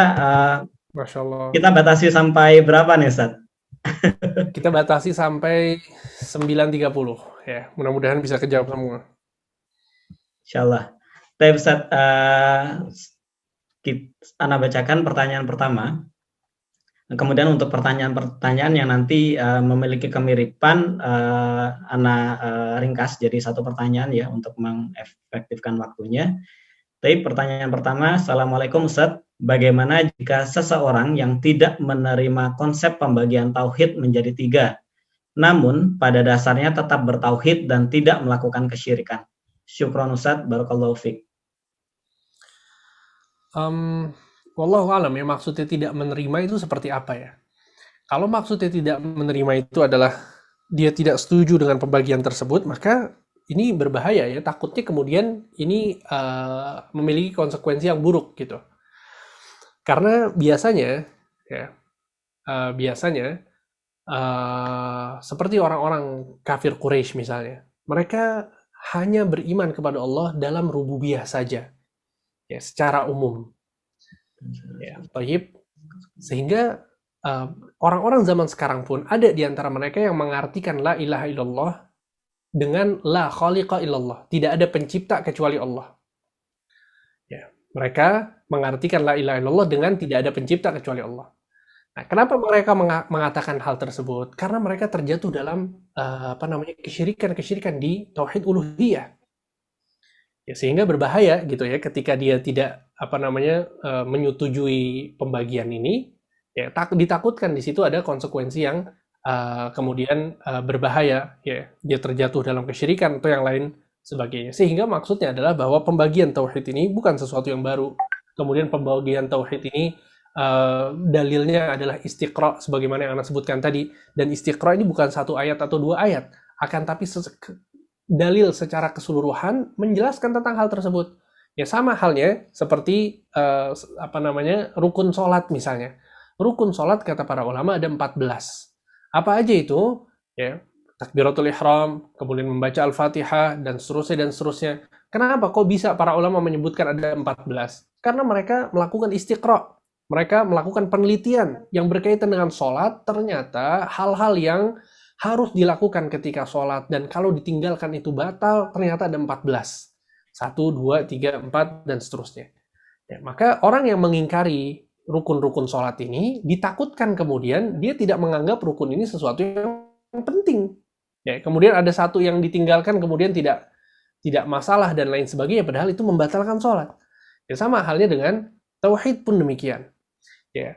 Masya Allah. kita batasi sampai berapa nih Ustadz? Kita batasi sampai 9.30 ya. Mudah-mudahan bisa kejawab semua. Insyaallah. Taib Ustadz, Ana bacakan pertanyaan pertama. Kemudian untuk pertanyaan-pertanyaan yang nanti memiliki kemiripan, Ana ringkas jadi satu pertanyaan ya untuk mengefektifkan waktunya. Tapi pertanyaan pertama, Assalamualaikum Ustadz, bagaimana jika seseorang yang tidak menerima konsep pembagian tauhid menjadi 3, namun pada dasarnya tetap bertauhid dan tidak melakukan kesyirikan? Syukron Ustadz, barakallahu fiik. Wallahu alam ya, maksudnya tidak menerima itu seperti apa ya? Kalau maksudnya tidak menerima itu adalah dia tidak setuju dengan pembagian tersebut, maka ini berbahaya ya, takutnya kemudian ini memiliki konsekuensi yang buruk gitu. Karena biasanya ya, seperti orang-orang kafir Quraisy misalnya, mereka hanya beriman kepada Allah dalam rububiyah saja, ya, secara umum. Ya, taib. Sehingga orang-orang zaman sekarang pun ada di antara mereka yang mengartikan la ilaha illallah dengan la khaliqa illallah, tidak ada pencipta kecuali Allah. Ya, mereka mengartikan la ilaha illallah dengan tidak ada pencipta kecuali Allah. Nah, kenapa mereka mengatakan hal tersebut? Karena mereka terjatuh dalam kesyirikan di tauhid uluhiyah. Ya, sehingga berbahaya gitu ya ketika dia tidak menyetujui pembagian ini, ya ditakutkan di situ ada konsekuensi yang kemudian berbahaya, ya dia terjatuh dalam kesyirikan atau yang lain sebagainya. Sehingga maksudnya adalah bahwa pembagian tauhid ini bukan sesuatu yang baru. Kemudian pembagian tauhid ini dalilnya adalah istiqra sebagaimana yang Anda sebutkan tadi, dan istiqra ini bukan satu ayat atau dua ayat, akan tapi dalil secara keseluruhan menjelaskan tentang hal tersebut. Ya sama halnya seperti rukun sholat misalnya. Rukun sholat kata para ulama ada 14. Apa aja itu? Ya, takbiratul ihram, kemudian membaca Al-Fatihah, dan seterusnya dan seterusnya. Kenapa kok bisa para ulama menyebutkan ada 14? Karena mereka melakukan istiqra. Mereka melakukan penelitian yang berkaitan dengan sholat, ternyata hal-hal yang harus dilakukan ketika sholat, dan kalau ditinggalkan itu batal, ternyata ada 14. 1, 2, 3, 4, dan seterusnya. Ya, maka orang yang mengingkari rukun-rukun sholat ini, ditakutkan kemudian dia tidak menganggap rukun ini sesuatu yang penting. Ya, kemudian ada satu yang ditinggalkan, kemudian tidak masalah dan lain sebagainya, padahal itu membatalkan sholat. Ya, sama halnya dengan tauhid pun demikian. Ya,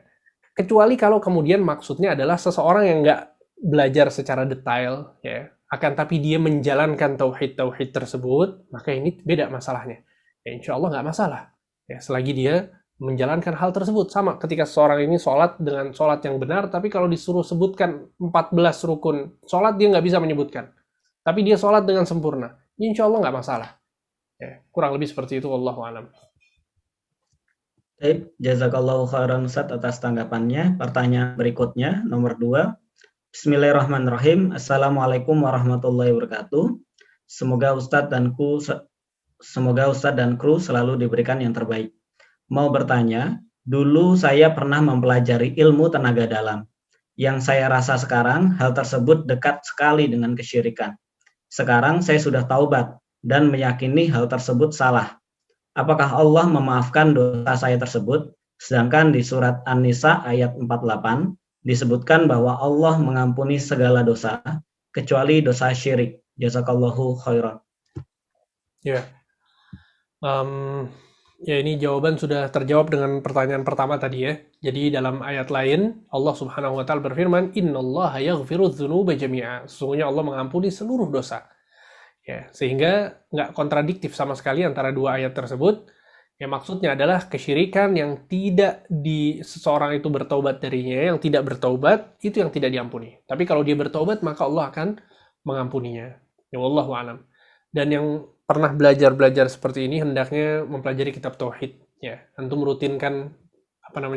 kecuali kalau kemudian maksudnya adalah seseorang yang nggak belajar secara detail, ya, akan tapi dia menjalankan tauhid tersebut, maka ini beda masalahnya. Ya, insya Allah nggak masalah. Ya, selagi dia menjalankan hal tersebut. Sama ketika seorang ini sholat dengan sholat yang benar, tapi kalau disuruh sebutkan 14 rukun sholat, dia nggak bisa menyebutkan. Tapi dia sholat dengan sempurna, insya Allah nggak masalah. Ya, kurang lebih seperti itu, wallahu a'lam. Baik, jazakallahu khairan Ustaz atas tanggapannya. Pertanyaan berikutnya, nomor 2. Bismillahirrahmanirrahim. Assalamualaikum warahmatullahi wabarakatuh. Semoga Ustadz dan kru selalu diberikan yang terbaik. Mau bertanya, dulu saya pernah mempelajari ilmu tenaga dalam. Yang saya rasa sekarang, hal tersebut dekat sekali dengan kesyirikan. Sekarang saya sudah taubat dan meyakini hal tersebut salah. Apakah Allah memaafkan dosa saya tersebut? Sedangkan di surat An-Nisa ayat 48, disebutkan bahwa Allah mengampuni segala dosa, kecuali dosa syirik. Jazakallahu khairan. Ya. Ya, ini jawaban sudah terjawab dengan pertanyaan pertama tadi ya. Jadi dalam ayat lain, Allah Subhanahu wa taala berfirman, "Innallaha yaghfiru dzunuba jami'a." Sesungguhnya Allah mengampuni seluruh dosa. Ya, sehingga nggak kontradiktif sama sekali antara dua ayat tersebut. Ya, maksudnya adalah kesyirikan yang tidak seseorang itu bertaubat darinya, yang tidak bertaubat itu yang tidak diampuni. Tapi kalau dia bertaubat, maka Allah akan mengampuninya. Ya, wallahu a'lam. Dan yang pernah belajar seperti ini hendaknya mempelajari kitab tauhid. Ya, antum rutinkan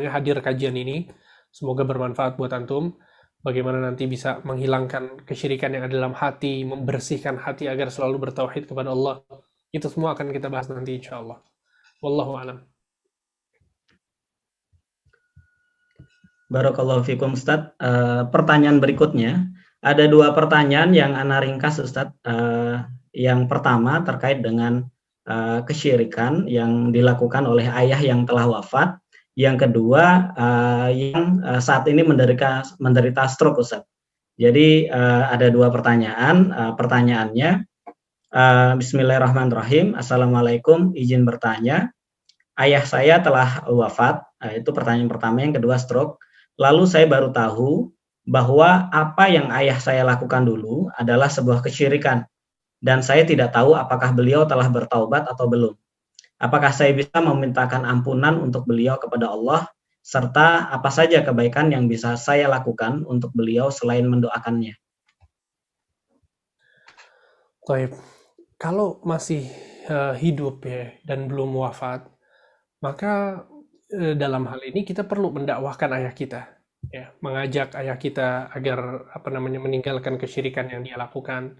hadir kajian ini. Semoga bermanfaat buat antum. Bagaimana nanti bisa menghilangkan kesyirikan yang ada dalam hati, membersihkan hati agar selalu bertauhid kepada Allah. Itu semua akan kita bahas nanti insya Allah. Wallahu a'lam. Barakallahu fikum Ustaz. Pertanyaan berikutnya, ada 2 pertanyaan yang Ana ringkas Ustaz. Yang pertama terkait dengan kesyirikan yang dilakukan oleh ayah yang telah wafat. Yang kedua yang saat ini menderita stroke Ustaz. Jadi ada 2 pertanyaan. Pertanyaannya, Bismillahirrahmanirrahim. Assalamualaikum, izin bertanya. Ayah saya telah wafat, itu pertanyaan pertama. Yang kedua stroke. Lalu saya baru tahu bahwa apa yang ayah saya lakukan dulu adalah sebuah kesyirikan. Dan saya tidak tahu apakah beliau telah bertaubat atau belum. Apakah saya bisa memintakan ampunan untuk beliau kepada Allah, serta apa saja kebaikan yang bisa saya lakukan untuk beliau selain mendoakannya? Baik. Kalau masih hidup ya dan belum wafat, maka dalam hal ini kita perlu mendakwahkan ayah kita, ya, mengajak ayah kita agar meninggalkan kesyirikan yang dia lakukan.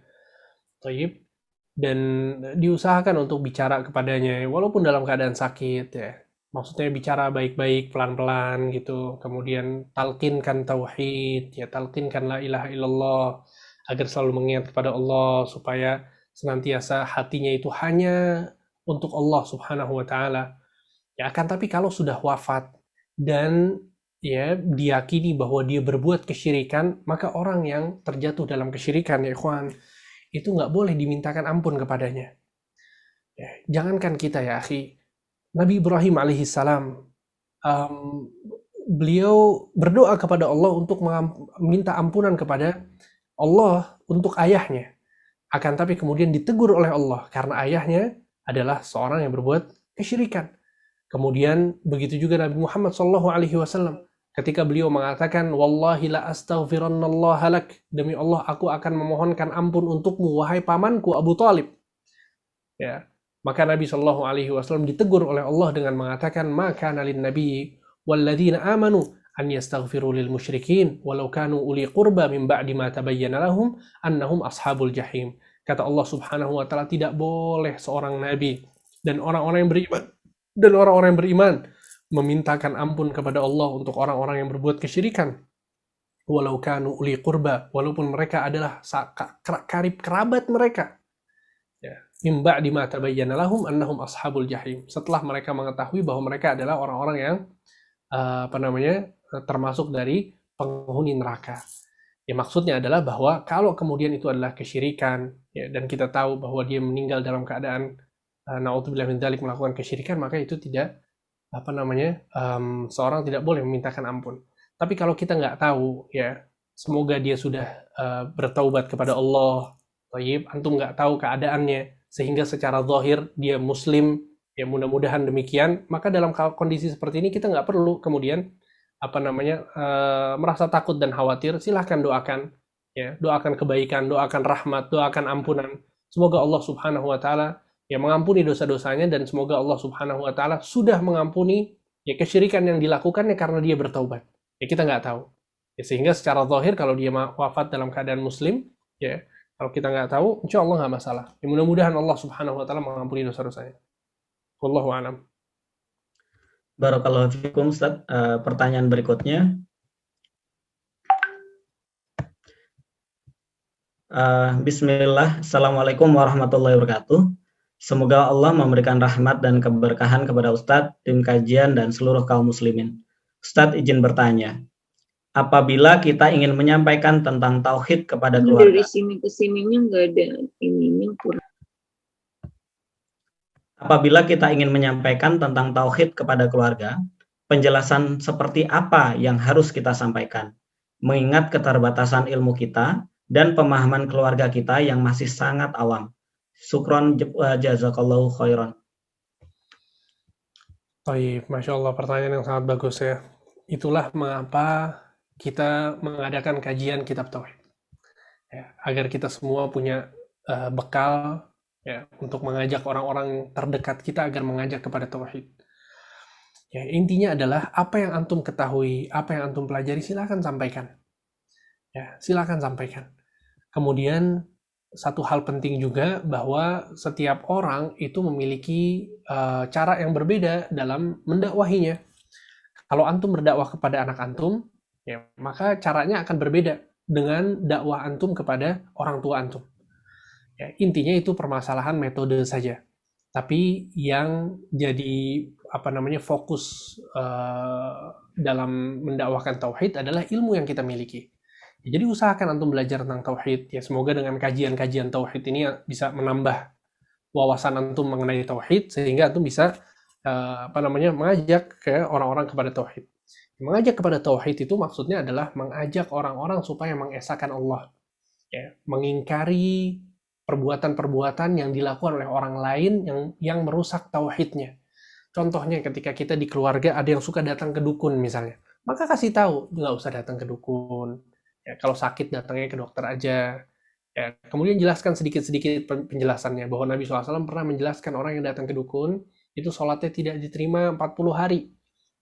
Thayyib. Dan diusahakan untuk bicara kepadanya walaupun dalam keadaan sakit, ya. Maksudnya bicara baik-baik, pelan-pelan gitu. Kemudian talqinkan tauhid, ya, talqinkan la ilaha illallah agar selalu mengingat kepada Allah supaya senantiasa hatinya itu hanya untuk Allah Subhanahu wa taala. Ya, akan tapi kalau sudah wafat dan ya diyakini bahwa dia berbuat kesyirikan, maka orang yang terjatuh dalam kesyirikan, ya ikhwan, itu nggak boleh dimintakan ampun kepadanya. Ya, jangankan kita ya akhi, Nabi Ibrahim alaihissalam, beliau berdoa kepada Allah untuk meminta ampunan kepada Allah untuk ayahnya. Akan tapi kemudian ditegur oleh Allah karena ayahnya adalah seorang yang berbuat kesyirikan. Kemudian begitu juga Nabi Muhammad SAW ketika beliau mengatakan, wallahi la astaghfirannallaha lak, demi Allah aku akan memohonkan ampun untukmu wahai pamanku Abu Talib. Ya, maka Nabi SAW ditegur oleh Allah dengan mengatakan, maka nalin nabi walladzina amanu an yastaghfiru lil musyrikin walau kanu uli qurba min ba'di ma tabayyana lahum annahum ashabul jahim. Kata Allah Subhanahu wa taala, tidak boleh seorang nabi dan orang-orang yang beriman memintakan ampun kepada Allah untuk orang-orang yang berbuat kesyirikan, walau kanu uli qurba, walaupun mereka adalah karib kerabat mereka, ya, min ba'di ma tabayyana lahum annahum ashabul jahim, setelah mereka mengetahui bahwa mereka adalah orang-orang yang termasuk dari penghuni neraka. Ya, maksudnya adalah bahwa kalau kemudian itu adalah kesyirikan, ya, dan kita tahu bahwa dia meninggal dalam keadaan na'udzubillah min dzalik melakukan kesyirikan, maka itu tidak seorang tidak boleh memintakan ampun. Tapi kalau kita nggak tahu, ya, semoga dia sudah bertaubat kepada Allah, thayyib, antum nggak tahu keadaannya sehingga secara zahir dia muslim, ya mudah-mudahan demikian, maka dalam kondisi seperti ini kita nggak perlu kemudian merasa takut dan khawatir. Silahkan doakan, ya, doakan kebaikan, doakan rahmat, doakan ampunan. Semoga Allah Subhanahu wa taala ya mengampuni dosa-dosanya, dan semoga Allah Subhanahu wa taala sudah mengampuni ya kesyirikan yang dilakukannya karena dia bertaubat. Ya kita nggak tahu. Ya, sehingga secara zahir kalau dia wafat dalam keadaan muslim, ya kalau kita nggak tahu, insya Allah nggak masalah. Ya, mudah-mudahan Allah Subhanahu wa taala mengampuni dosa-dosanya. Wallahu a'lam. Barakallahu fikum, Ustaz. Pertanyaan berikutnya. Bismillah. Assalamualaikum warahmatullahi wabarakatuh. Semoga Allah memberikan rahmat dan keberkahan kepada Ustadz, tim kajian, dan seluruh kaum muslimin. Ustadz izin bertanya, apabila kita ingin menyampaikan tentang tauhid kepada keluarga. Dari sini ke sininya nggak ada ininya kurang. Apabila kita ingin menyampaikan tentang tauhid kepada keluarga, penjelasan seperti apa yang harus kita sampaikan, mengingat keterbatasan ilmu kita dan pemahaman keluarga kita yang masih sangat awam. Syukron jazakallahu khairan. Baik, Masya Allah, pertanyaan yang sangat bagus ya. Itulah mengapa kita mengadakan kajian kitab tauhid, ya, agar kita semua punya bekal, ya, untuk mengajak orang-orang terdekat kita agar mengajak kepada tauhid. Ya, intinya adalah apa yang antum ketahui, apa yang antum pelajari, silakan sampaikan. Ya, silakan sampaikan. Kemudian satu hal penting juga bahwa setiap orang itu memiliki cara yang berbeda dalam mendakwahinya. Kalau antum berdakwah kepada anak antum, ya, maka caranya akan berbeda dengan dakwah antum kepada orang tua antum. Ya, intinya itu permasalahan metode saja. Tapi yang jadi fokus dalam mendakwahkan tauhid adalah ilmu yang kita miliki. Ya, jadi usahakan antum belajar tentang tauhid. Ya, semoga dengan kajian-kajian tauhid ini bisa menambah wawasan antum mengenai tauhid sehingga antum bisa mengajak ke orang-orang kepada tauhid. Mengajak kepada tauhid itu maksudnya adalah mengajak orang-orang supaya mengesahkan Allah, ya, mengingkari perbuatan-perbuatan yang dilakukan oleh orang lain yang merusak tauhidnya. Contohnya ketika kita di keluarga ada yang suka datang ke dukun misalnya, maka kasih tahu nggak usah datang ke dukun. Ya, kalau sakit datangnya ke dokter aja. Ya, kemudian jelaskan sedikit-sedikit penjelasannya bahwa Nabi SAW pernah menjelaskan orang yang datang ke dukun itu sholatnya tidak diterima 40 hari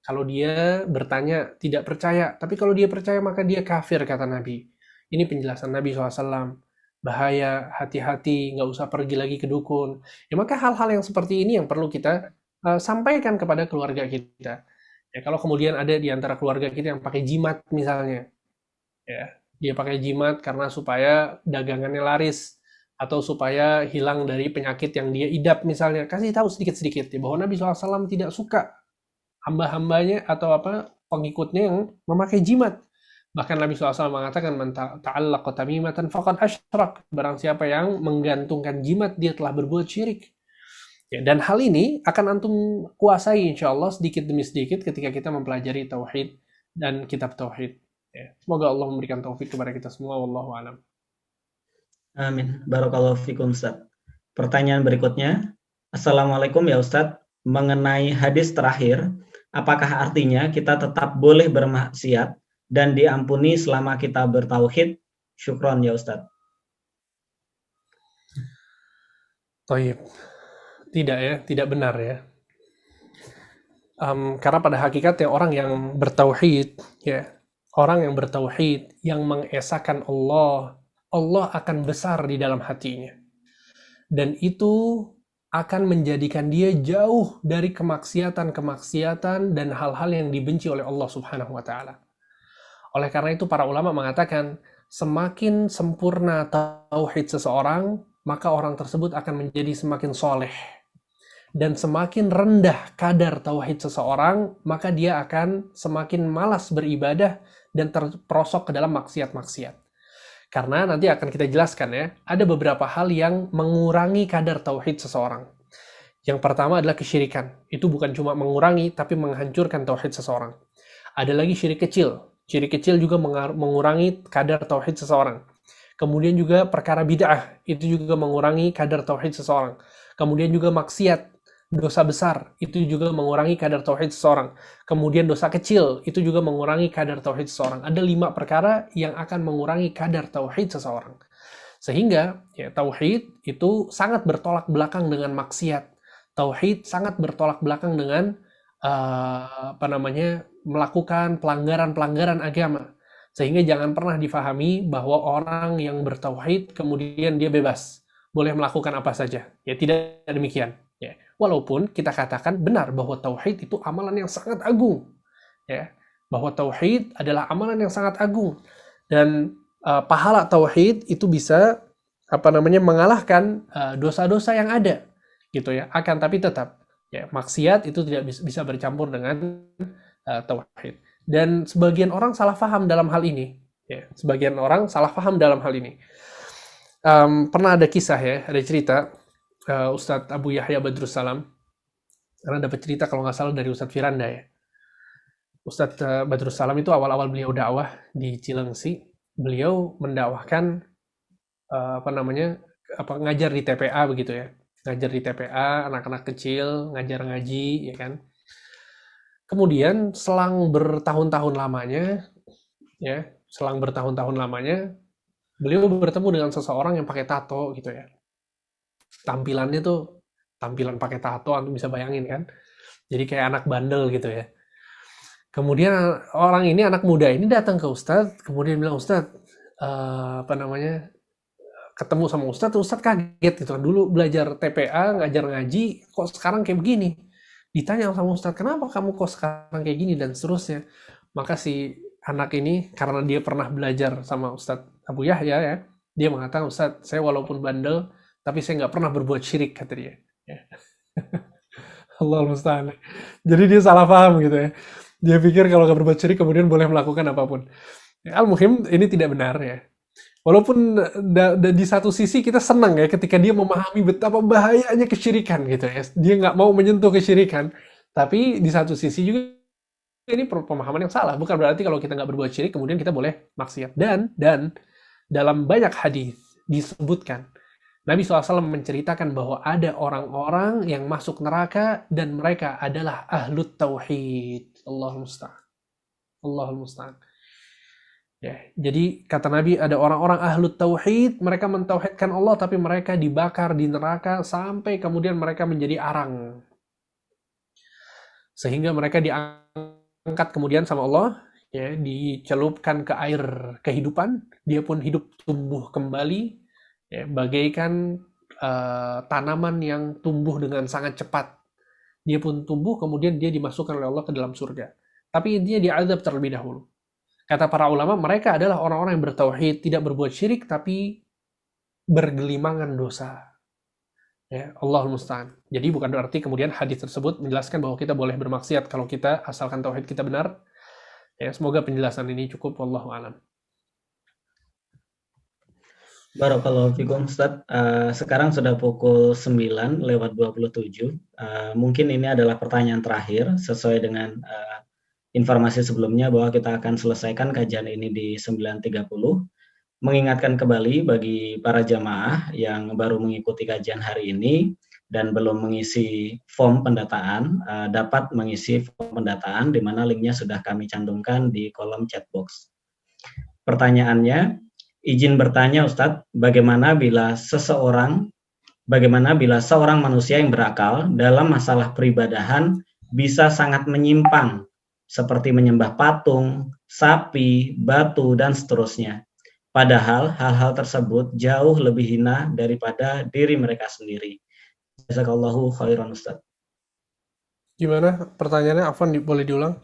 Kalau dia bertanya tidak percaya, tapi kalau dia percaya maka dia kafir, kata Nabi. Ini penjelasan Nabi SAW. Bahaya, hati-hati, nggak usah pergi lagi ke dukun. Ya maka hal-hal yang seperti ini yang perlu kita sampaikan kepada keluarga kita. Ya, kalau kemudian ada di antara keluarga kita yang pakai jimat misalnya, ya, dia pakai jimat karena supaya dagangannya laris atau supaya hilang dari penyakit yang dia idap misalnya, kasih tahu sedikit-sedikit ya, bahwa Nabi SAW tidak suka hamba-hambanya atau pengikutnya yang memakai jimat. Bahkan Nabi SAW mengatakan, man ta'allaqa tamimatan faqad asyrak. Barang siapa yang menggantungkan jimat, dia telah berbuat syirik. Ya, dan hal ini akan antum kuasai insya Allah sedikit demi sedikit ketika kita mempelajari tauhid dan kitab tauhid. Ya, semoga Allah memberikan taufik kepada kita semua. Wallahu a'lam. Amin. Barakallahu fikum, Ustaz. Pertanyaan berikutnya. Assalamualaikum ya Ustaz. Mengenai hadis terakhir, apakah artinya kita tetap boleh bermaksiat dan diampuni selama kita bertauhid? Syukron ya Ustaz. Thayyib. Tidak ya, tidak benar ya. Karena pada hakikatnya orang yang bertauhid, ya, orang yang bertauhid, yang mengesahkan Allah, Allah akan besar di dalam hatinya. Dan itu akan menjadikan dia jauh dari kemaksiatan-kemaksiatan dan hal-hal yang dibenci oleh Allah Subhanahu wa Ta'ala. Oleh karena itu, para ulama mengatakan, semakin sempurna tauhid seseorang, maka orang tersebut akan menjadi semakin soleh. Dan semakin rendah kadar tauhid seseorang, maka dia akan semakin malas beribadah dan terperosok ke dalam maksiat-maksiat. Karena nanti akan kita jelaskan ya, ada beberapa hal yang mengurangi kadar tauhid seseorang. Yang pertama adalah kesyirikan. Itu bukan cuma mengurangi, tapi menghancurkan tauhid seseorang. Ada lagi syirik kecil. Syirik kecil juga mengurangi kadar tauhid seseorang. Kemudian juga perkara bid'ah, itu juga mengurangi kadar tauhid seseorang. Kemudian juga maksiat, dosa besar, itu juga mengurangi kadar tauhid seseorang. Kemudian dosa kecil, itu juga mengurangi kadar tauhid seseorang. Ada 5 perkara yang akan mengurangi kadar tauhid seseorang. Sehingga ya, tauhid itu sangat bertolak belakang dengan maksiat. Tauhid sangat bertolak belakang dengan melakukan pelanggaran-pelanggaran agama. Sehingga jangan pernah difahami bahwa orang yang bertauhid kemudian dia bebas, boleh melakukan apa saja. Ya, tidak demikian. Ya, walaupun kita katakan benar bahwa tauhid itu amalan yang sangat agung, ya, bahwa tauhid adalah amalan yang sangat agung dan pahala tauhid itu bisa mengalahkan dosa-dosa yang ada, gitu ya. Akan tapi tetap, ya, maksiat itu tidak bisa bercampur dengan tauhid. Dan sebagian orang salah paham dalam hal ini, ya. Sebagian orang salah paham dalam hal ini. Pernah ada kisah ya, ada cerita. Ustadz Abu Yahya Badrus Salam, karena dapat cerita kalau nggak salah dari Ustadz Firanda ya. Ustadz Badrus Salam itu awal-awal beliau dakwah di Cilengsi, beliau mendakwahkan ngajar di TPA begitu ya, ngajar di TPA anak-anak kecil, ngajar ngaji ya kan. Kemudian selang bertahun-tahun lamanya, beliau bertemu dengan seseorang yang pakai tato gitu ya. Tampilannya tuh tampilan pakai tato, antum bisa bayangin kan, jadi kayak anak bandel gitu ya. Kemudian orang ini, anak muda ini datang ke Ustadz, kemudian bilang, Ustadz ketemu sama Ustadz kaget gitu kan, dulu belajar TPA ngajar ngaji kok sekarang kayak begini. Ditanya sama Ustadz, kenapa kamu kok sekarang kayak gini dan seterusnya. Maka si anak ini karena dia pernah belajar sama Ustadz Abu Yahya ya, dia mengatakan, Ustadz, saya walaupun bandel tapi saya nggak pernah berbuat syirik, kata dia. Ya. Allahul musta'an. Jadi dia salah paham gitu ya. Dia pikir kalau nggak berbuat syirik kemudian boleh melakukan apapun. Ya, al-muhim ini tidak benar ya. Walaupun di satu sisi kita senang ya ketika dia memahami betapa bahayanya kesyirikan gitu ya. Dia nggak mau menyentuh kesyirikan. Tapi di satu sisi juga ini pemahaman yang salah. Bukan berarti kalau kita nggak berbuat syirik kemudian kita boleh maksiat. Dan dalam banyak hadis disebutkan Nabi SAW menceritakan bahwa ada orang-orang yang masuk neraka dan mereka adalah ahlut tauhid. Allahul musta'an. Ya, jadi kata Nabi ada orang-orang ahlut tauhid, mereka mentauhidkan Allah tapi mereka dibakar di neraka sampai kemudian mereka menjadi arang. sehingga mereka diangkat kemudian sama Allah, ya, dicelupkan ke air kehidupan, dia pun hidup tumbuh kembali, ya, bagaikan tanaman yang tumbuh dengan sangat cepat. Dia pun tumbuh, kemudian dia dimasukkan oleh Allah ke dalam surga. Tapi intinya diazab terlebih dahulu. Kata para ulama, mereka adalah orang-orang yang bertauhid, tidak berbuat syirik, tapi bergelimangan dosa. Ya, Allahul Musta'an. Jadi bukan berarti kemudian hadis tersebut menjelaskan bahwa kita boleh bermaksiat kalau kita asalkan tauhid kita benar. Ya, semoga penjelasan ini cukup. Wallahu a'lam. Barakallahu fikum Ustaz. Sekarang sudah pukul 9:27. Mungkin ini adalah pertanyaan terakhir sesuai dengan informasi sebelumnya bahwa kita akan selesaikan kajian ini di 9:30. Mengingatkan kembali bagi para jamaah yang baru mengikuti kajian hari ini dan belum mengisi form pendataan, dapat mengisi form pendataan di mana linknya sudah kami cantumkan di kolom chat box. Pertanyaannya, izin bertanya Ustadz, bagaimana bila seorang manusia yang berakal dalam masalah peribadahan bisa sangat menyimpang, seperti menyembah patung, sapi, batu, dan seterusnya. Padahal hal-hal tersebut jauh lebih hina daripada diri mereka sendiri. Jazakallahu khairan Ustaz. Gimana pertanyaannya? Afwan, boleh diulang?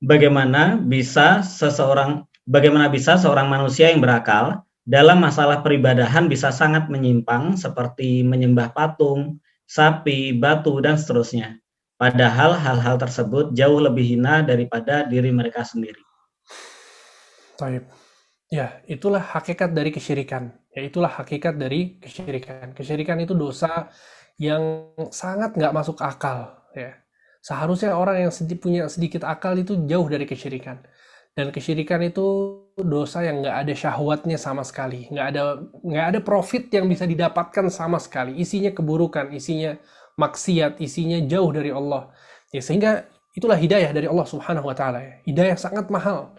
Bagaimana bisa seorang manusia yang berakal dalam masalah peribadahan bisa sangat menyimpang seperti menyembah patung, sapi, batu, dan seterusnya. Padahal hal-hal tersebut jauh lebih hina daripada diri mereka sendiri. Taib. Ya, itulah hakikat dari kesyirikan. Ya, itulah hakikat dari kesyirikan. Kesyirikan itu dosa yang sangat nggak masuk akal. Ya. Seharusnya orang yang punya sedikit akal itu jauh dari kesyirikan. Dan kesyirikan itu dosa yang nggak ada syahwatnya sama sekali. Nggak ada profit yang bisa didapatkan sama sekali. Isinya keburukan, isinya maksiat, isinya jauh dari Allah. Ya, sehingga itulah hidayah dari Allah Subhanahu wa Ta'ala. Ya. Hidayah sangat mahal.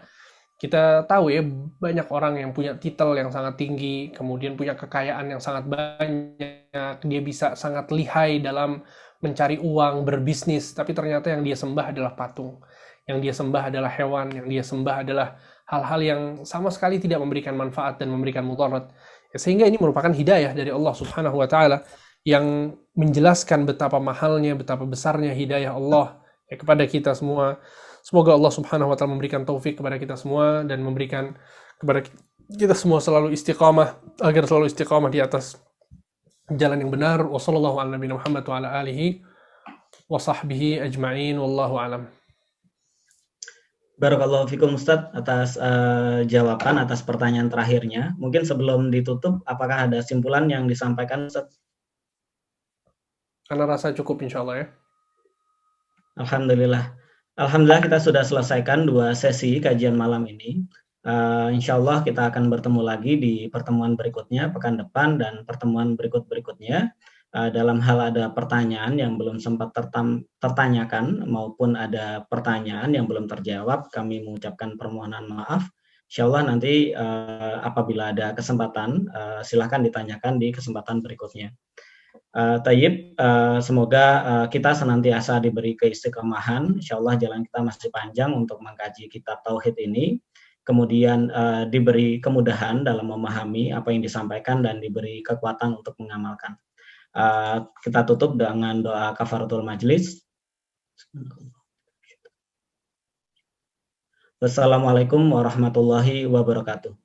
Kita tahu ya, banyak orang yang punya titel yang sangat tinggi, kemudian punya kekayaan yang sangat banyak, dia bisa sangat lihai dalam mencari uang, berbisnis, tapi ternyata yang dia sembah adalah patung, yang dia sembah adalah hewan, yang dia sembah adalah hal-hal yang sama sekali tidak memberikan manfaat dan memberikan mudarat. Ya, sehingga ini merupakan hidayah dari Allah Subhanahu wa Ta'ala yang menjelaskan betapa mahalnya, betapa besarnya hidayah Allah ya, kepada kita semua. Semoga Allah Subhanahu wa Ta'ala memberikan taufik kepada kita semua dan memberikan kepada kita semua selalu istiqamah, agar selalu istiqamah di atas jalan yang benar. Wassallallahu ala nabiyina Muhammad wa ala alihi wa sahbihi ajma'in. Wallahu a'lam. Barakallahu fikum Ustaz atas jawaban atas pertanyaan terakhirnya. Mungkin sebelum ditutup, apakah ada simpulan yang disampaikan Ustaz? Karena rasa cukup insya Allah ya. Alhamdulillah kita sudah selesaikan 2 sesi kajian malam ini. Insya Allah kita akan bertemu lagi di pertemuan berikutnya, pekan depan dan pertemuan berikutnya. Dalam hal ada pertanyaan yang belum sempat tertanyakan maupun ada pertanyaan yang belum terjawab, kami mengucapkan permohonan maaf. Insya Allah nanti apabila ada kesempatan, silakan ditanyakan di kesempatan berikutnya. Tayyib, semoga kita senantiasa diberi keistiqomahan. Insya Allah jalan kita masih panjang untuk mengkaji kitab Tauhid ini. Kemudian diberi kemudahan dalam memahami apa yang disampaikan dan diberi kekuatan untuk mengamalkan. Kita tutup dengan doa kafaratul majlis. Wassalamualaikum warahmatullahi wabarakatuh.